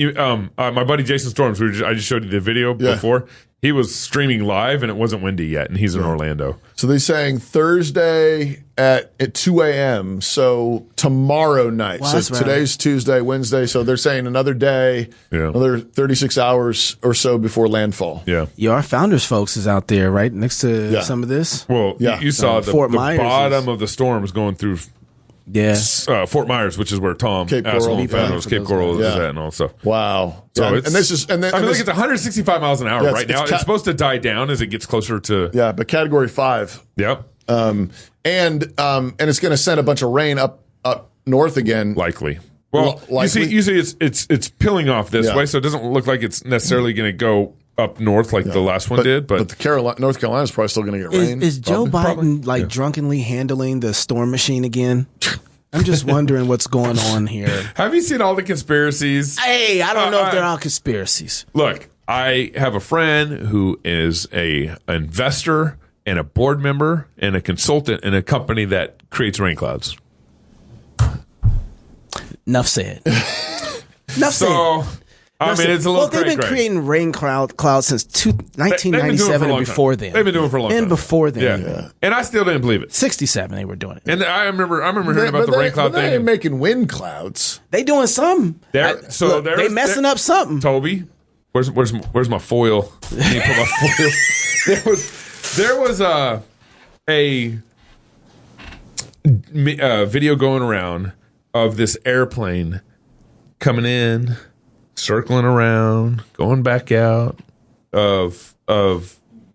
B: My buddy Jason Storms, I just showed you the video before. He was streaming live, and it wasn't windy yet, and he's in Orlando.
C: So they're saying Thursday at 2 a.m., so tomorrow night.
D: Wow,
C: so today's Tuesday, Wednesday, so they're saying another day, another 36 hours or so before landfall.
B: Yeah.
D: Our Founders folks is out there, right, next to some of this.
B: Well, you saw the bottom of the storm is going through Fort Myers, which is where Tom
C: Cape Coral
B: is at, and all stuff.
C: Wow.
B: So
C: it's
B: 165 miles an hour right now. It's supposed to die down as it gets closer to
C: but Category 5.
B: Yep.
C: And it's going to send a bunch of rain up north again.
B: Likely. Well,
C: likely.
B: you see, it's peeling off this way, so it doesn't look like it's necessarily going to go up north like the last one did. But
C: North Carolina's probably still going to get rain.
D: Is Joe Biden drunkenly handling the storm machine again? I'm just wondering what's going on here.
B: Have you seen all the conspiracies?
D: Hey, I don't know if they're all conspiracies.
B: Look, I have a friend who is an investor and a board member and a consultant in a company that creates rain clouds.
D: Enough said.
B: I mean, it's a little
D: they've been creating rain clouds since 1997 and before then.
B: They've been doing it for a long time.
D: And before then.
B: Yeah. And I still didn't believe it.
D: 67 they were doing it.
B: And I remember hearing about the rain cloud thing.
C: They ain't making wind clouds.
D: They doing something. They messing up something.
B: Toby, where's my foil? I need to put my foil. There was a video going around of this airplane coming in, circling around, going back out of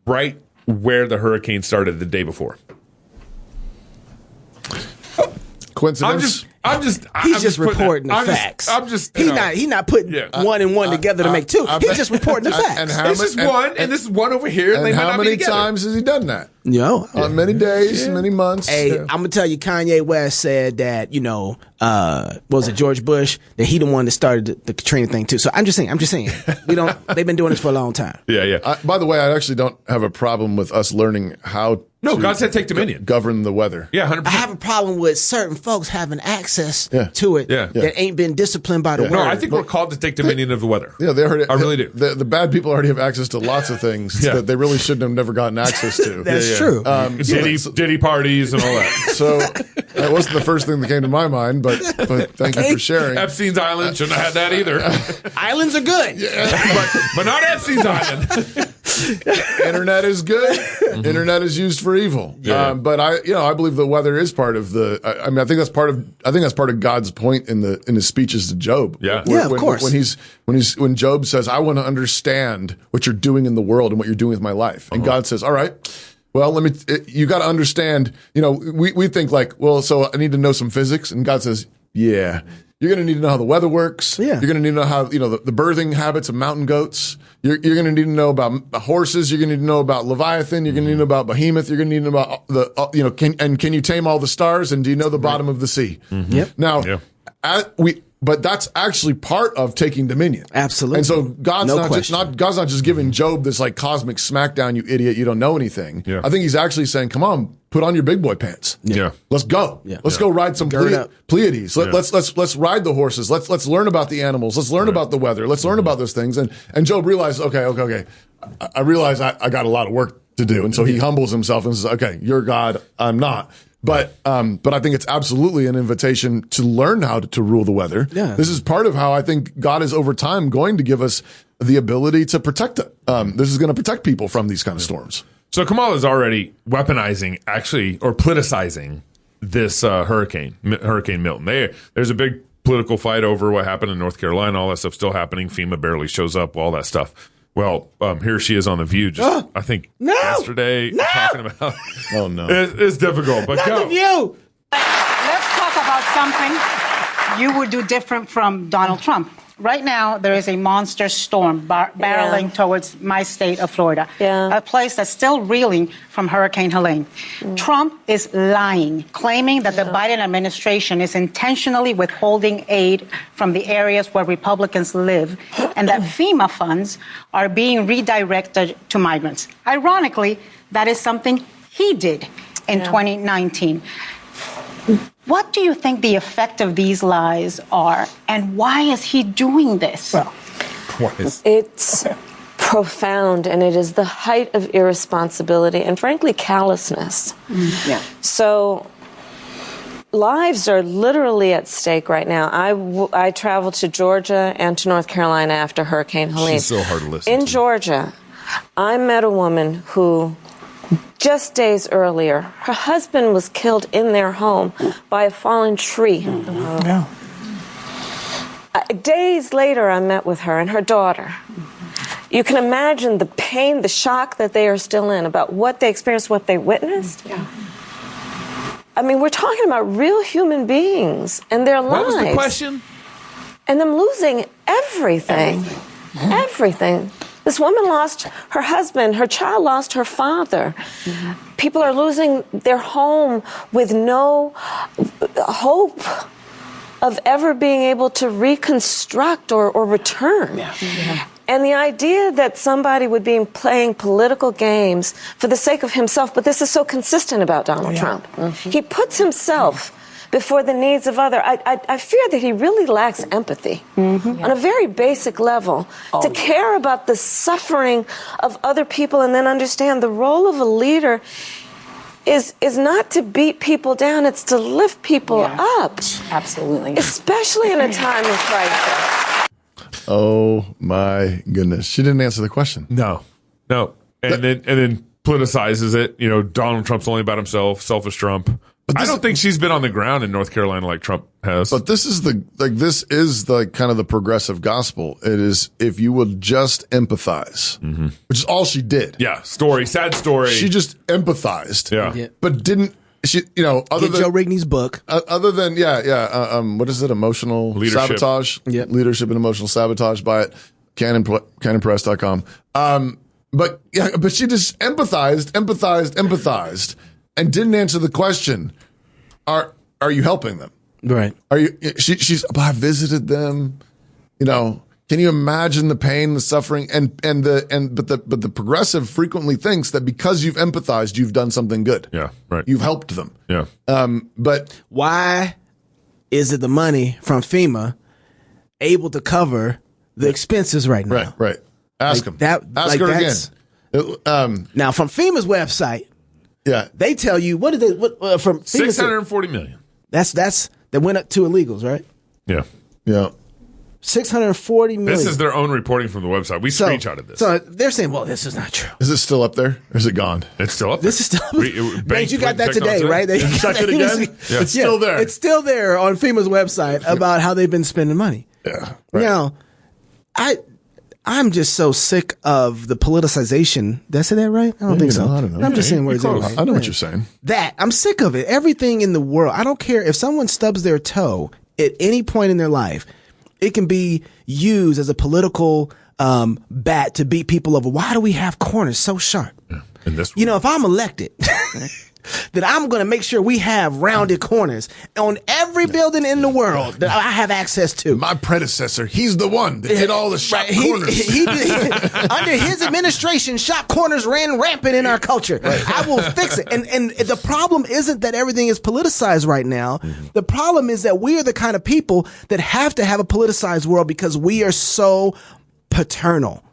B: right where the hurricane started the day before.
C: Coincidence?
D: He's just reporting the facts. He's not putting one and one together to make two. He's just reporting the facts.
B: This is one, and this is one over here.
C: And how many times has he done that? On many days, many months.
D: Hey, I'm gonna tell you, Kanye West said that what was it, George Bush, that he the one that started the Katrina thing too. So I'm just saying, they've been doing this for a long time.
C: By the way, I actually don't have a problem with us learning how.
B: No, God said take dominion.
C: Govern the weather.
B: Yeah, 100%.
D: I have a problem with certain folks having access to it that ain't been disciplined by the word.
B: No, I think we're called to take dominion of the weather.
C: Yeah, they already.
B: I really do.
C: The bad people already have access to lots of things that they really shouldn't have never gotten access to.
D: That's true.
B: Diddy parties and all that.
C: So that wasn't the first thing that came to my mind, but thank you for sharing.
B: Epstein's Island shouldn't have had that either.
D: Islands are good,
B: but not Epstein's Island.
C: Internet is good. Internet is used for evil. But I believe the weather is part of the. I think that's part of God's point in his speeches to Job.
D: Of course.
C: When Job says, "I want to understand what you're doing in the world and what you're doing with my life," and God says, "All right, well, you got to understand." We think like, well, so I need to know some physics, and God says, "Yeah." You're going to need to know how the weather works. Yeah. You're going to need to know how, the birthing habits of mountain goats. You're going to need to know about horses. You're going to need to know about Leviathan. You're going to need to know about Behemoth. You're going to need to know about can you tame all the stars? And do you know the bottom of the sea?
D: Mm-hmm. Yep.
C: Now, But that's actually part of taking dominion.
D: Absolutely.
C: And so God's not just giving Job this like cosmic smackdown, you idiot, you don't know anything. Yeah. I think he's actually saying, come on, put on your big boy pants.
B: Yeah.
C: Let's go. Yeah. Let's go ride some Pleiades. Let's ride the horses. Let's learn about the animals. Let's learn about the weather. Let's learn about those things. And Job realized, okay. I realize I got a lot of work to do. And so he humbles himself and says, okay, you're God, I'm not. But I think it's absolutely an invitation to learn how to rule the weather. Yeah. This is part of how I think God is over time going to give us the ability to protect it. This is going to protect people from these kind of storms.
B: So Kamala's already weaponizing, or politicizing this Hurricane Milton. There's a big political fight over what happened in North Carolina. All that stuff still happening. FEMA barely shows up. All that stuff. Well, here she is on The View, I think yesterday, talking about.
C: Oh, no.
B: It's difficult, but go.
J: The View. Let's talk about something you would do different from Donald Trump. Right now, there is a monster storm barreling towards my state of Florida, a place that's still reeling from Hurricane Helene. Trump is lying, claiming that the Biden administration is intentionally withholding aid from the areas where Republicans live and that FEMA funds are being redirected to migrants. Ironically, that is something he did in 2019. What do you think the effect of these lies are, and why is he doing this?
K: Well, it's profound, and it is the height of irresponsibility and, frankly, callousness. Yeah. So lives are literally at stake right now. I traveled to Georgia and to North Carolina after Hurricane Helene.
B: She's so hard to listen
K: to. In Georgia, I met a woman who, just days earlier, her husband was killed in their home by a fallen tree. Yeah. Days later, I met with her and her daughter. You can imagine the pain, the shock that they are still in about what they experienced, what they witnessed. Yeah. I mean, we're talking about real human beings and their lives.
B: What was the question?
K: And them losing everything. Everything. This woman lost her husband. Her child lost her father. Mm-hmm. People are losing their home with no hope of ever being able to reconstruct or return. Yeah. Yeah. And the idea that somebody would be playing political games for the sake of himself, but this is so consistent about Donald Trump. Mm-hmm. He puts himself before the needs of others. I fear that he really lacks empathy on a very basic level to care about the suffering of other people and then understand the role of a leader is not to beat people down, it's to lift people up.
J: Absolutely.
K: Especially in a time of crisis.
C: Oh my goodness. She didn't answer the question.
B: No. And then politicizes it. You know, Donald Trump's only about himself, selfish Trump. I don't think she's been on the ground in North Carolina like Trump has.
C: But this is the kind of the progressive gospel. It is, if you would just empathize, which is all she did.
B: Yeah. Sad story.
C: She just empathized.
B: Yeah.
C: But didn't, she, you know, other
D: Get
C: than
D: Joe Rigney's book.
C: Other than, what is it? Emotional
B: Leadership.
C: sabotage.
D: Yep.
C: Leadership and emotional sabotage. Buy it. Canonpress.com. But she just empathized. And didn't answer the question, are you helping them?
D: Right.
C: Are you? I visited them. You know, can you imagine the pain, the suffering, but the progressive frequently thinks that because you've empathized, you've done something good.
B: Yeah, right.
C: You've helped them.
B: Yeah.
C: But
D: why is it the money from FEMA able to cover the expenses right now?
C: Right. Ask them. Ask her again.
D: Now, from FEMA's website.
C: Yeah,
D: they tell you what from
B: $640 million.
D: That's that went up to illegals, right?
B: Yeah.
D: $640 million.
B: This is their own reporting from the website. We screenshotted this.
D: So they're saying, well, this is not true.
C: Is it still up there, or is it gone?
B: It's still up there.
D: This is still. You got that today, right? They
C: checked it again. It's still there.
D: It's still there on FEMA's website about how they've been spending money.
C: Yeah. Right.
D: Now, I'm just so sick of the politicization. Did I say that right? I don't think so.
C: I don't know.
D: I'm just saying words.
C: I know what you're saying.
D: I'm sick of it. Everything in the world. I don't care if someone stubs their toe at any point in their life. It can be used as a political bat to beat people over. Why do we have corners so sharp?
B: In this
D: if I'm elected, that I'm going to make sure we have rounded corners on every building in the world that I have access to.
C: My predecessor, he's the one that did all the shop corners.
D: He did. Under his administration, shop corners ran rampant in our culture. I will fix it. And the problem isn't that everything is politicized right now. The problem is that we are the kind of people that have to have a politicized world because we are so paternal,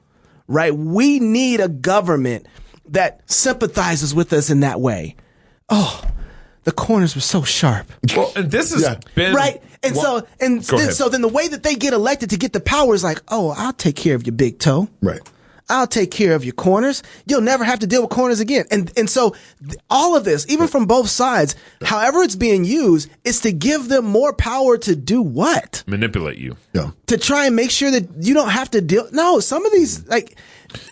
D: right? We need a government that sympathizes with us in that way. Oh, the corners were so sharp.
B: Well, and this has been
D: right. And so then the way that they get elected to get the power is like, oh, I'll take care of your big toe.
C: Right.
D: I'll take care of your corners. You'll never have to deal with corners again. And so all of this, even from both sides, however it's being used, is to give them more power to do what?
B: Manipulate you.
C: Yeah.
D: To try and make sure that you don't have to deal. No, some of these,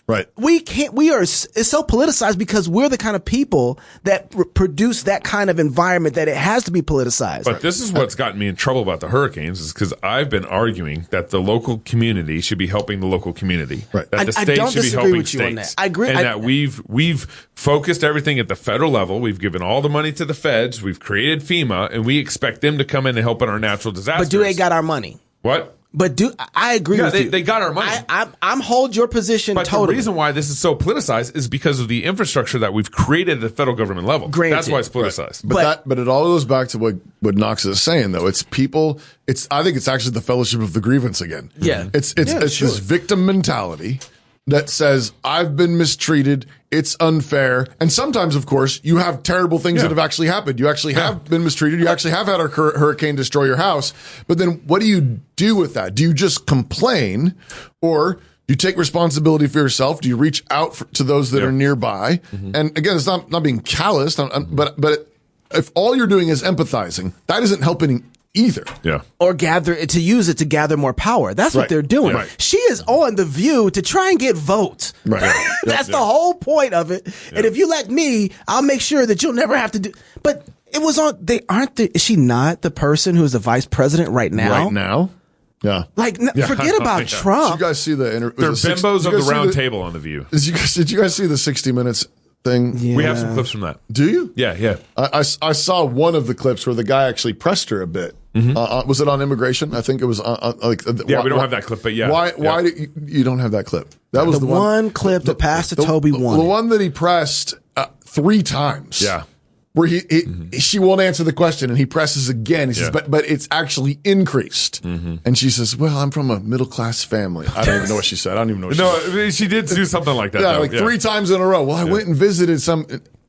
C: right.
D: It's so politicized because we're the kind of people that produce that kind of environment that it has to be politicized.
B: But this is what's gotten me in trouble about the hurricanes is because I've been arguing that the local community should be helping the local community.
C: Right.
B: That the state should be helping states.
D: I agree.
B: And that we've focused everything at the federal level. We've given all the money to the feds. We've created FEMA, and we expect them to come in and help in our natural disasters.
D: But do they got our money?
B: What?
D: But I agree with you.
B: They got our money.
D: I'm hold your position
B: but
D: totally.
B: The reason why this is so politicized is because of the infrastructure that we've created at the federal government level.
D: Granted.
B: That's why it's politicized.
C: Right. But it all goes back to what Knox is saying, though. It's people. I think it's actually the fellowship of the grievance again.
D: Yeah.
C: It's this victim mentality that says, I've been mistreated. It's unfair. And sometimes, of course, you have terrible things that have actually happened. You actually have been mistreated. You actually have had a hurricane destroy your house. But then what do you do with that? Do you just complain, or do you take responsibility for yourself? Do you reach out to those that are nearby? And again, it's not being callous, but if all you're doing is empathizing, that isn't helping either.
B: Yeah.
D: Or to use it to gather more power. That's what they're doing.
B: Right.
D: She is on The View to try and get votes.
C: Right.
D: That's the whole point of it. Yeah. And if you let me, I'll make sure that you'll never have to do. But it was on. Is she not the person who's the vice president right now?
C: Right now. Yeah.
D: Forget about Trump.
C: Did you guys see the interview?
B: They're bimbos of the round table on The View.
C: Did you guys see the 60 Minutes thing?
D: Yeah.
B: We have some clips from that.
C: Do you?
B: Yeah.
C: I saw one of the clips where the guy actually pressed her a bit. Was it on immigration? I think it was we
B: don't have that clip, but yeah.
C: Why do you don't have that clip? That was the
D: one clip that Pastor Toby won.
C: The one that he pressed 3 times.
B: Yeah.
C: Where she won't answer the question and he presses again. He says, but it's actually increased. And she says, well, I'm from a middle class family. I don't even know what she said. I don't even know what she said.
B: No, she did do something like that.
C: Yeah, 3 times in a row. Well, I went and visited some.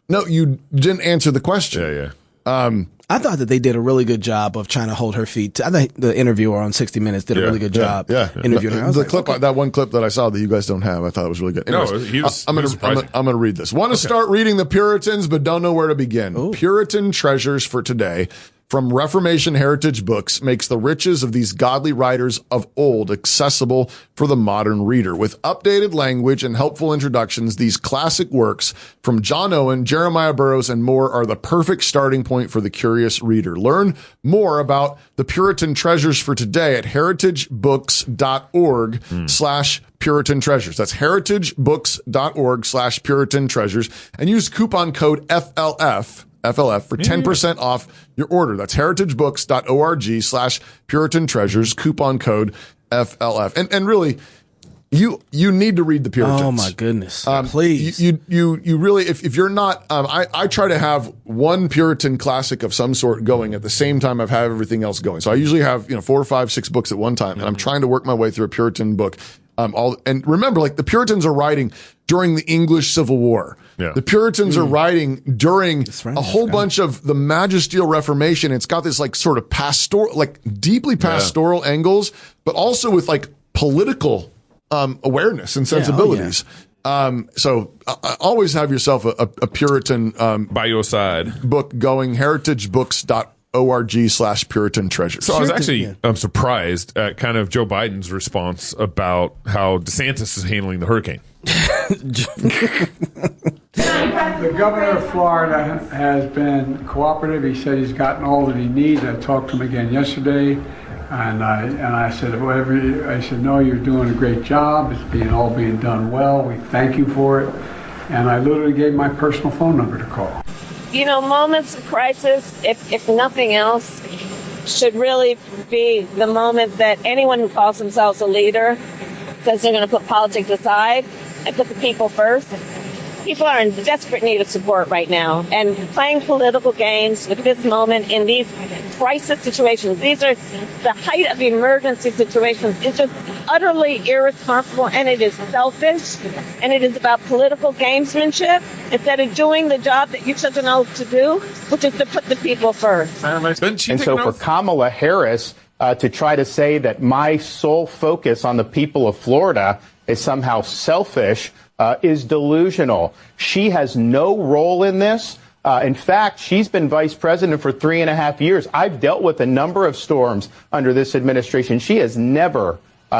C: No, you didn't answer the question.
B: Yeah.
D: I thought that they did a really good job of trying to hold her feet. I think the interviewer on 60 Minutes did a really good job interviewing her.
C: That one clip that I saw that you guys don't have, I thought it was really good. Anyways, I'm going to read this. Want to start reading the Puritans, but don't know where to begin. Ooh. Puritan treasures for today from Reformation Heritage Books makes the riches of these godly writers of old accessible for the modern reader. With updated language and helpful introductions, these classic works from John Owen, Jeremiah Burroughs, and more are the perfect starting point for the curious reader. Learn more about the Puritan treasures for today at heritagebooks.org/Puritan treasures. That's heritagebooks.org/Puritan treasures and use coupon code FLF for 10% off your order. That's heritagebooks.org/Puritan treasures, coupon code FLF. And really, you need to read the Puritans.
D: Oh my goodness. Please.
C: You really, if you're not, I try to have one Puritan classic of some sort going at the same time I've had everything else going. So I usually have, 4 or 5, 6 books at one time, and I'm trying to work my way through a Puritan book. And remember, the Puritans are writing during the English Civil War.
B: Yeah.
C: The Puritans are writing during a whole bunch of the magisterial Reformation. It's got this sort of pastoral, deeply pastoral angles, but also with political awareness and sensibilities. So always have yourself a Puritan
B: by your side
C: book going. heritagebooks.org/Puritan treasures.
B: So I was actually surprised at kind of Joe Biden's response about how DeSantis is handling the hurricane.
L: The governor of Florida has been cooperative. He said he's gotten all that he needs. I talked to him again yesterday, and I said, I said, no, you're doing a great job. It's all being done well. We thank you for it. and I literally gave my personal phone number to call.
K: You know, moments of crisis, if nothing else, should really be the moment that anyone who calls themselves a leader says they're going to put politics aside and put the people first. People are in desperate need of support right now, and playing political games with this moment in these crisis situations, these are the height of emergency situations, it's just utterly irresponsible, and it is selfish, and it is about political gamesmanship instead of doing the job that you took an oath to do, which is to put the people first.
M: And so for Kamala Harris to try to say that my sole focus on the people of Florida is somehow selfish is delusional. She has no role in this. In fact, she's been vice president for 3.5 years. I've dealt with a number of storms under this administration. She has never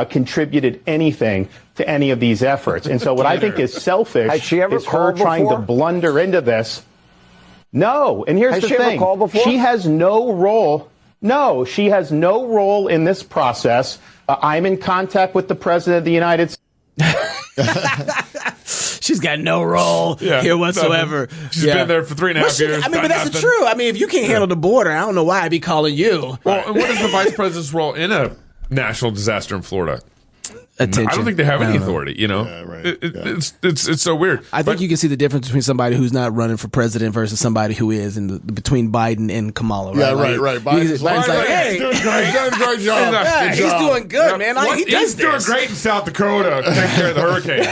M: contributed anything to any of these efforts. And so what I think is selfish is her trying to blunder into this. No. And here's the thing. She has no role. No, she has no role in this process. I'm in contact with the president of the United States.
D: She's got no role here whatsoever.
B: She's been there for 3.5 years.
D: I mean, but that's true. I mean, if you can't handle the border, I don't know why I'd be calling you.
B: Well, and what is the vice president's role in a national disaster in Florida?
D: Attention.
B: I don't think they have any authority, you know? Yeah, right. It's so weird.
D: I think you can see the difference between somebody who's not running for president versus somebody who is, between Biden and Kamala, right?
C: Yeah, right. Biden's like,
D: hey,
C: he's doing great. He's doing a great job.
D: Yeah, he's doing good, man.
B: He's doing great in South Dakota to take care of the hurricane.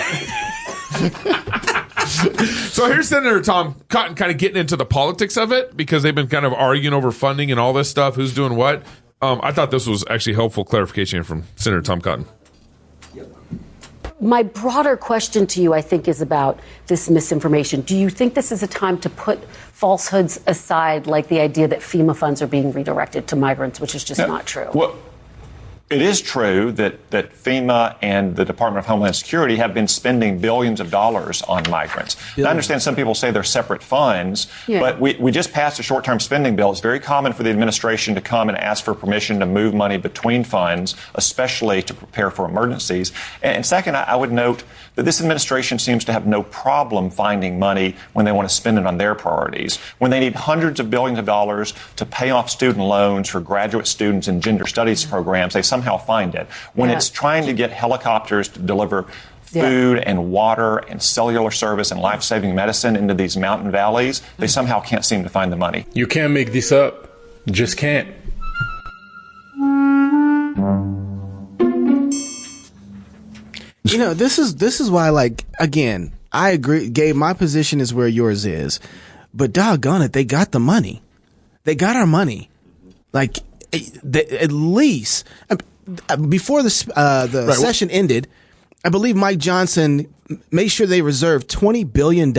B: So here's Senator Tom Cotton kind of getting into the politics of it because they've been kind of arguing over funding and all this stuff, who's doing what. I thought this was actually helpful clarification from Senator Tom Cotton.
N: My broader question to you, I think, is about this misinformation. Do you think this is a time to put falsehoods aside, like the idea that FEMA funds are being redirected to migrants, which is just not true?
O: Well, it is true that FEMA and the Department of Homeland Security have been spending billions of dollars on migrants. I understand some people say they're separate funds, but we just passed a short-term spending bill. It's very common for the administration to come and ask for permission to move money between funds, especially to prepare for emergencies. And second, I would note that this administration seems to have no problem finding money when they want to spend it on their priorities. When they need hundreds of billions of dollars to pay off student loans for graduate students in gender studies programs, they somehow find it. When it's trying to get helicopters to deliver food and water and cellular service and life-saving medicine into these mountain valleys, they somehow can't seem to find the money.
P: You can't make this up. Just can't.
D: You know, this is why, like, again, I agree. Gabe, my position is where yours is, but doggone it, they got the money. They got our money. Like, at least before the session ended, I believe Mike Johnson made sure they reserved $20 billion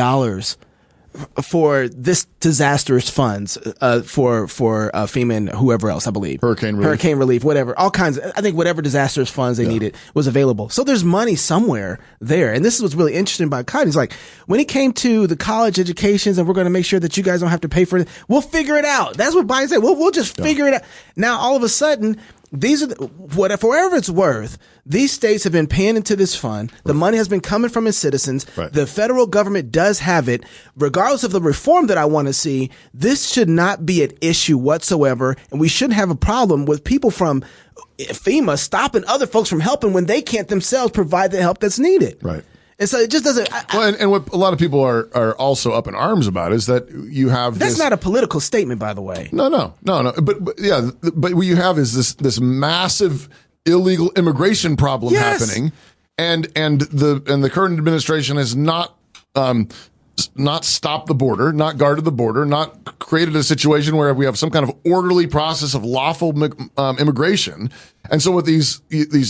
D: for this disastrous funds for FEMA and whoever else, I believe.
C: Hurricane
D: relief, whatever. All kinds of, I think whatever disastrous funds they needed was available. So there's money somewhere there. And this is what's really interesting about Cotton. He's like, when it came to the college educations and we're going to make sure that you guys don't have to pay for it, we'll figure it out. That's what Biden said. We'll just figure it out. Now, all of a sudden, these are for whatever it's worth. These states have been paying into this fund. The money has been coming from its citizens. The federal government does have it. Regardless of the reform that I want to see, this should not be an issue whatsoever. And we shouldn't have a problem with people from FEMA stopping other folks from helping when they can't themselves provide the help that's needed.
C: Right.
D: And so it just doesn't.
C: And what a lot of people are also up in arms about is that you have.
D: That's not a political statement, by the way.
C: No. But what you have is this massive illegal immigration problem happening, and the current administration has not stopped the border, not guarded the border, not created a situation where we have some kind of orderly process of lawful immigration. And so with these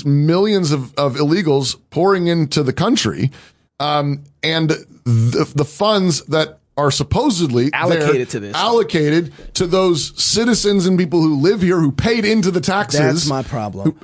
C: millions of illegals pouring into the country, and the funds that are supposedly
D: allocated
C: to those citizens and people who live here who paid into the taxes.
D: That's my problem.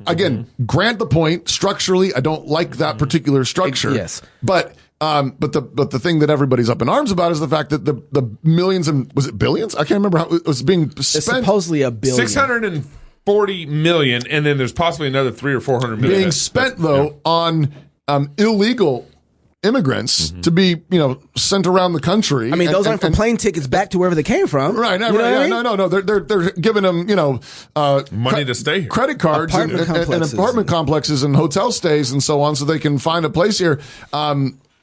C: Again, grant the point. Structurally, I don't like that particular structure.
D: Yes,
C: but the thing that everybody's up in arms about is the fact that the millions and was it billions? I can't remember how it was being spent.
D: It's supposedly $1 billion.
B: 640 million, and then there's possibly another 300 or 400 million
C: being spent though on illegal immigrants to be, sent around the country.
D: I mean, those aren't for plane tickets back to wherever they came from.
C: Right. No. They're giving them,
B: money to stay here.
C: Credit cards and apartment complexes and hotel stays and so on so they can find a place here.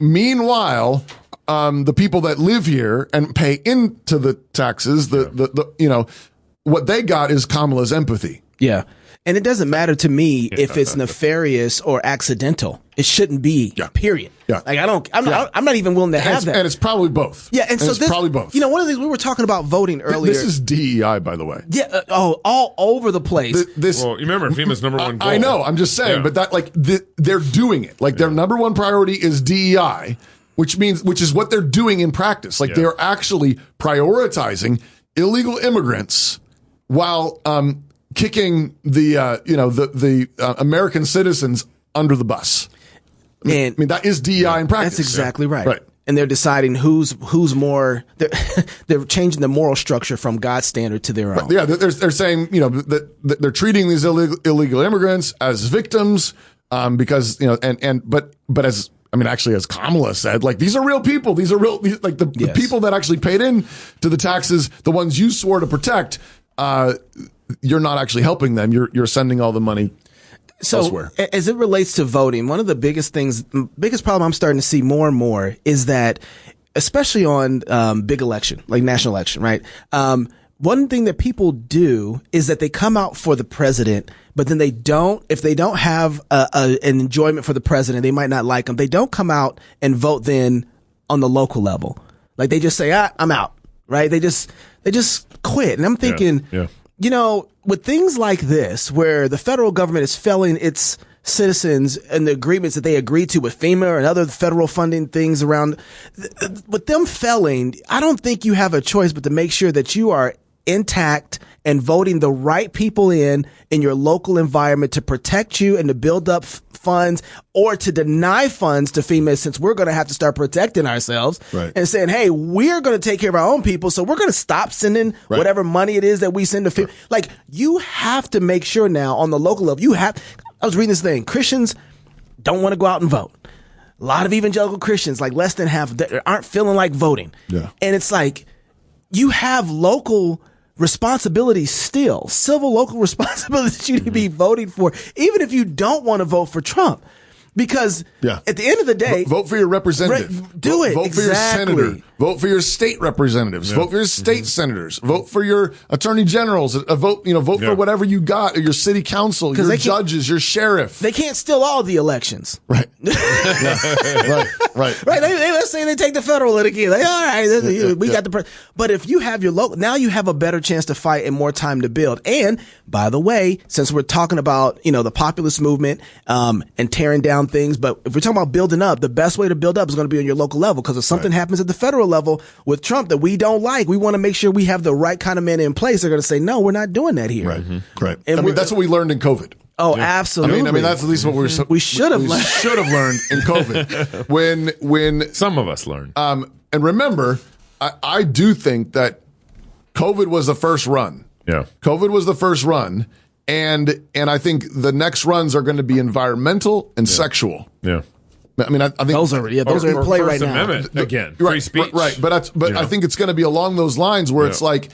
C: Meanwhile, the people that live here and pay into the taxes, what they got is Kamala's empathy.
D: Yeah. And it doesn't matter to me if it's nefarious or accidental. It shouldn't be. Period.
C: Yeah.
D: Like I'm not even willing to have that.
C: And it's probably both.
D: Yeah. And so
C: it's probably both.
D: One of the things we were talking about voting earlier.
C: This is DEI, by the way.
D: Yeah. All over the place.
B: Well, you remember FEMA's number one goal.
C: I know. I'm just saying, but that they're doing it. Like their number one priority is DEI, which is what they're doing in practice. Like they're actually prioritizing illegal immigrants while kicking the American citizens under the bus. I mean that is DEI in practice.
D: That's exactly right.
C: Right.
D: And they're deciding who's more. They're changing the moral structure from God's standard to their own.
C: Yeah, they're saying that they're treating these illegal immigrants as victims because but as actually, as Kamala said, like these are real people. These are the people that actually paid in to the taxes, the ones you swore to protect. You're not actually helping them. You're sending all the money elsewhere.
D: As it relates to voting, one of the biggest problem I'm starting to see more and more is that, especially on big election, like national election, right? One thing that people do is that they come out for the president, but then if they don't have an enjoyment for the president, they might not like him. They don't come out and vote then on the local level. Like they just say, I'm out, right? They just quit. And I'm thinking, with things like this, where the federal government is failing its citizens and the agreements that they agreed to with FEMA and other federal funding things around, with them failing, I don't think you have a choice but to make sure that you are intact and voting the right people in your local environment to protect you and to build up funds, or to deny funds to FEMA, since we're going to have to start protecting ourselves and saying, hey, we're going to take care of our own people, so we're going to stop sending whatever money it is that we send to FEMA. Like, you have to make sure now on the local level, I was reading this thing, Christians don't want to go out and vote. A lot of evangelical Christians, like less than half, aren't feeling like voting. Yeah. And it's like, you have local responsibilities still, civil local responsibilities that you need to be voting for, even if you don't want to vote for Trump. Because at the end of the day,
C: vote for your representative. Vote for your senator. Vote for your state representatives. Vote for your state senators. Vote for your attorney generals. Vote for whatever you got. Or your city council, your judges, your sheriff.
D: They can't steal all the elections.
C: Right.
D: Right. Let's say they take the federal again. Like, all right, we got the. But if you have your local, now you have a better chance to fight and more time to build. And by the way, since we're talking about the populist movement and tearing down things, but if we're talking about building up, the best way to build up is going to be on your local level, because if something happens at the federal level with Trump that we don't like, we want to make sure we have the right kind of men in place. They're going to say, no, we're not doing that here.
C: Right. Right. And that's what we learned in COVID.
D: Oh, absolutely.
C: I mean, that's at least what we should have learned in COVID. when
B: some of us learned.
C: And remember, I do think that COVID was the first run.
B: Yeah.
C: COVID was the first run. And I think the next runs are going to be environmental and sexual.
B: Yeah.
C: I mean, I think
D: those are in play right now.
B: Amendment, again, free speech.
C: Right. But I think it's going to be along those lines where it's like,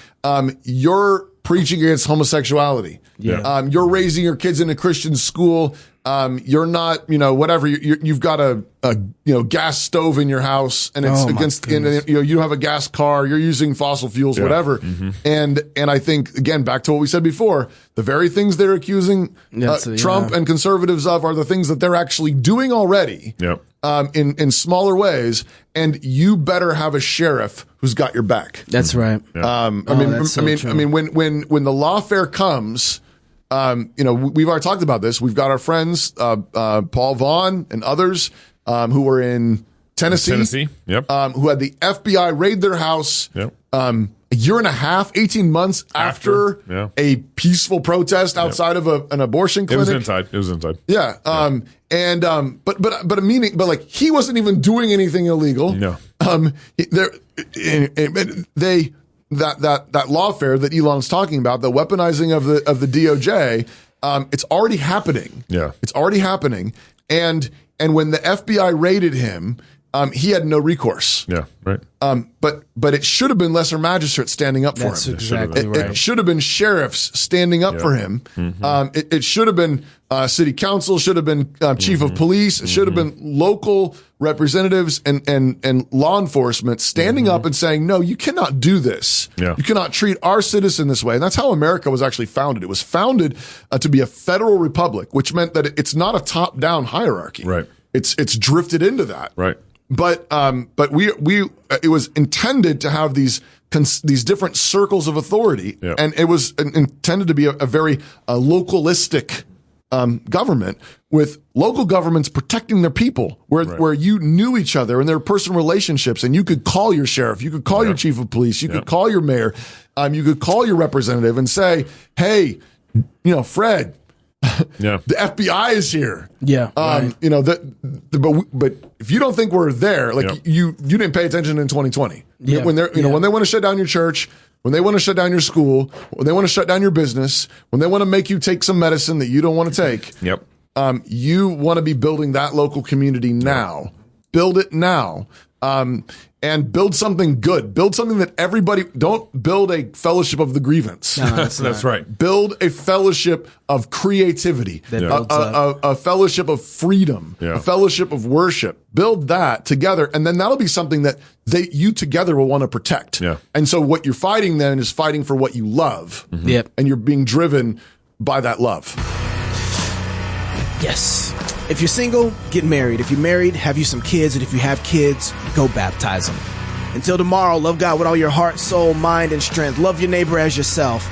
C: you're preaching against homosexuality.
B: Yeah.
C: You're raising your kids in a Christian school. You're not, whatever. You've got a gas stove in your house, and it's you don't have a gas car. You're using fossil fuels, whatever. Mm-hmm. And I think, again, back to what we said before, the very things they're accusing Trump and conservatives of are the things that they're actually doing already.
B: Yep.
C: In smaller ways, and you better have a sheriff who's got your back.
D: That's right.
C: Yeah. I mean, when the lawfare comes, we've already talked about this. We've got our friends, Paul Vaughn and others, who were in Tennessee.
B: Yep.
C: Who had the FBI raid their house.
B: Yep.
C: A year and a half, 18 months after a peaceful protest outside of an abortion clinic.
B: It was inside.
C: Yeah. But like, he wasn't even doing anything illegal.
B: No.
C: That lawfare that Elon's talking about, the weaponizing of the DOJ, it's already happening.
B: Yeah.
C: It's already happening. And when the FBI raided him, he had no recourse.
B: Yeah, right.
C: But it should have been lesser magistrates standing up for him.
D: That's exactly right.
C: It should have been sheriffs standing up for him. It should have been city council, should have been chief of police, it should have been local representatives and law enforcement standing up and saying, no, you cannot do this.
B: Yeah.
C: You cannot treat our citizen this way. And that's how America was actually founded. It was founded to be a federal republic, which meant that it's not a top-down hierarchy.
B: Right.
C: It's drifted into that.
B: Right.
C: But it was intended to have these different circles of authority, and it was intended to be a very localistic government, with local governments protecting their people, where you knew each other and there were personal relationships, and you could call your sheriff, you could call your chief of police, you could call your mayor, you could call your representative and say, hey, Fred.
B: Yeah.
C: The FBI is here.
D: Yeah.
C: But if you don't think we're there, you didn't pay attention in 2020.
D: Yeah.
C: When when they want to shut down your church, when they want to shut down your school, when they want to shut down your business, when they want to make you take some medicine that you don't want to take.
B: Yep.
C: You want to be building that local community now. Build it now. And build something good. Build something that everybody, don't build a fellowship of the grievance.
B: No, that's right.
C: Build a fellowship of creativity, a fellowship of freedom, a fellowship of worship. Build that together, and then that'll be something that you together will want to protect.
B: Yeah.
C: And so what you're fighting then is fighting for what you love.
D: Yep.
C: And you're being driven by that love.
D: Yes. If you're single, get married. If you're married, have you some kids. And if you have kids, go baptize them. Until tomorrow, love God with all your heart, soul, mind, and strength. Love your neighbor as yourself.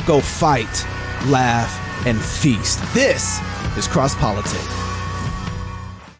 D: Go fight, laugh, and feast. This is Cross Politics.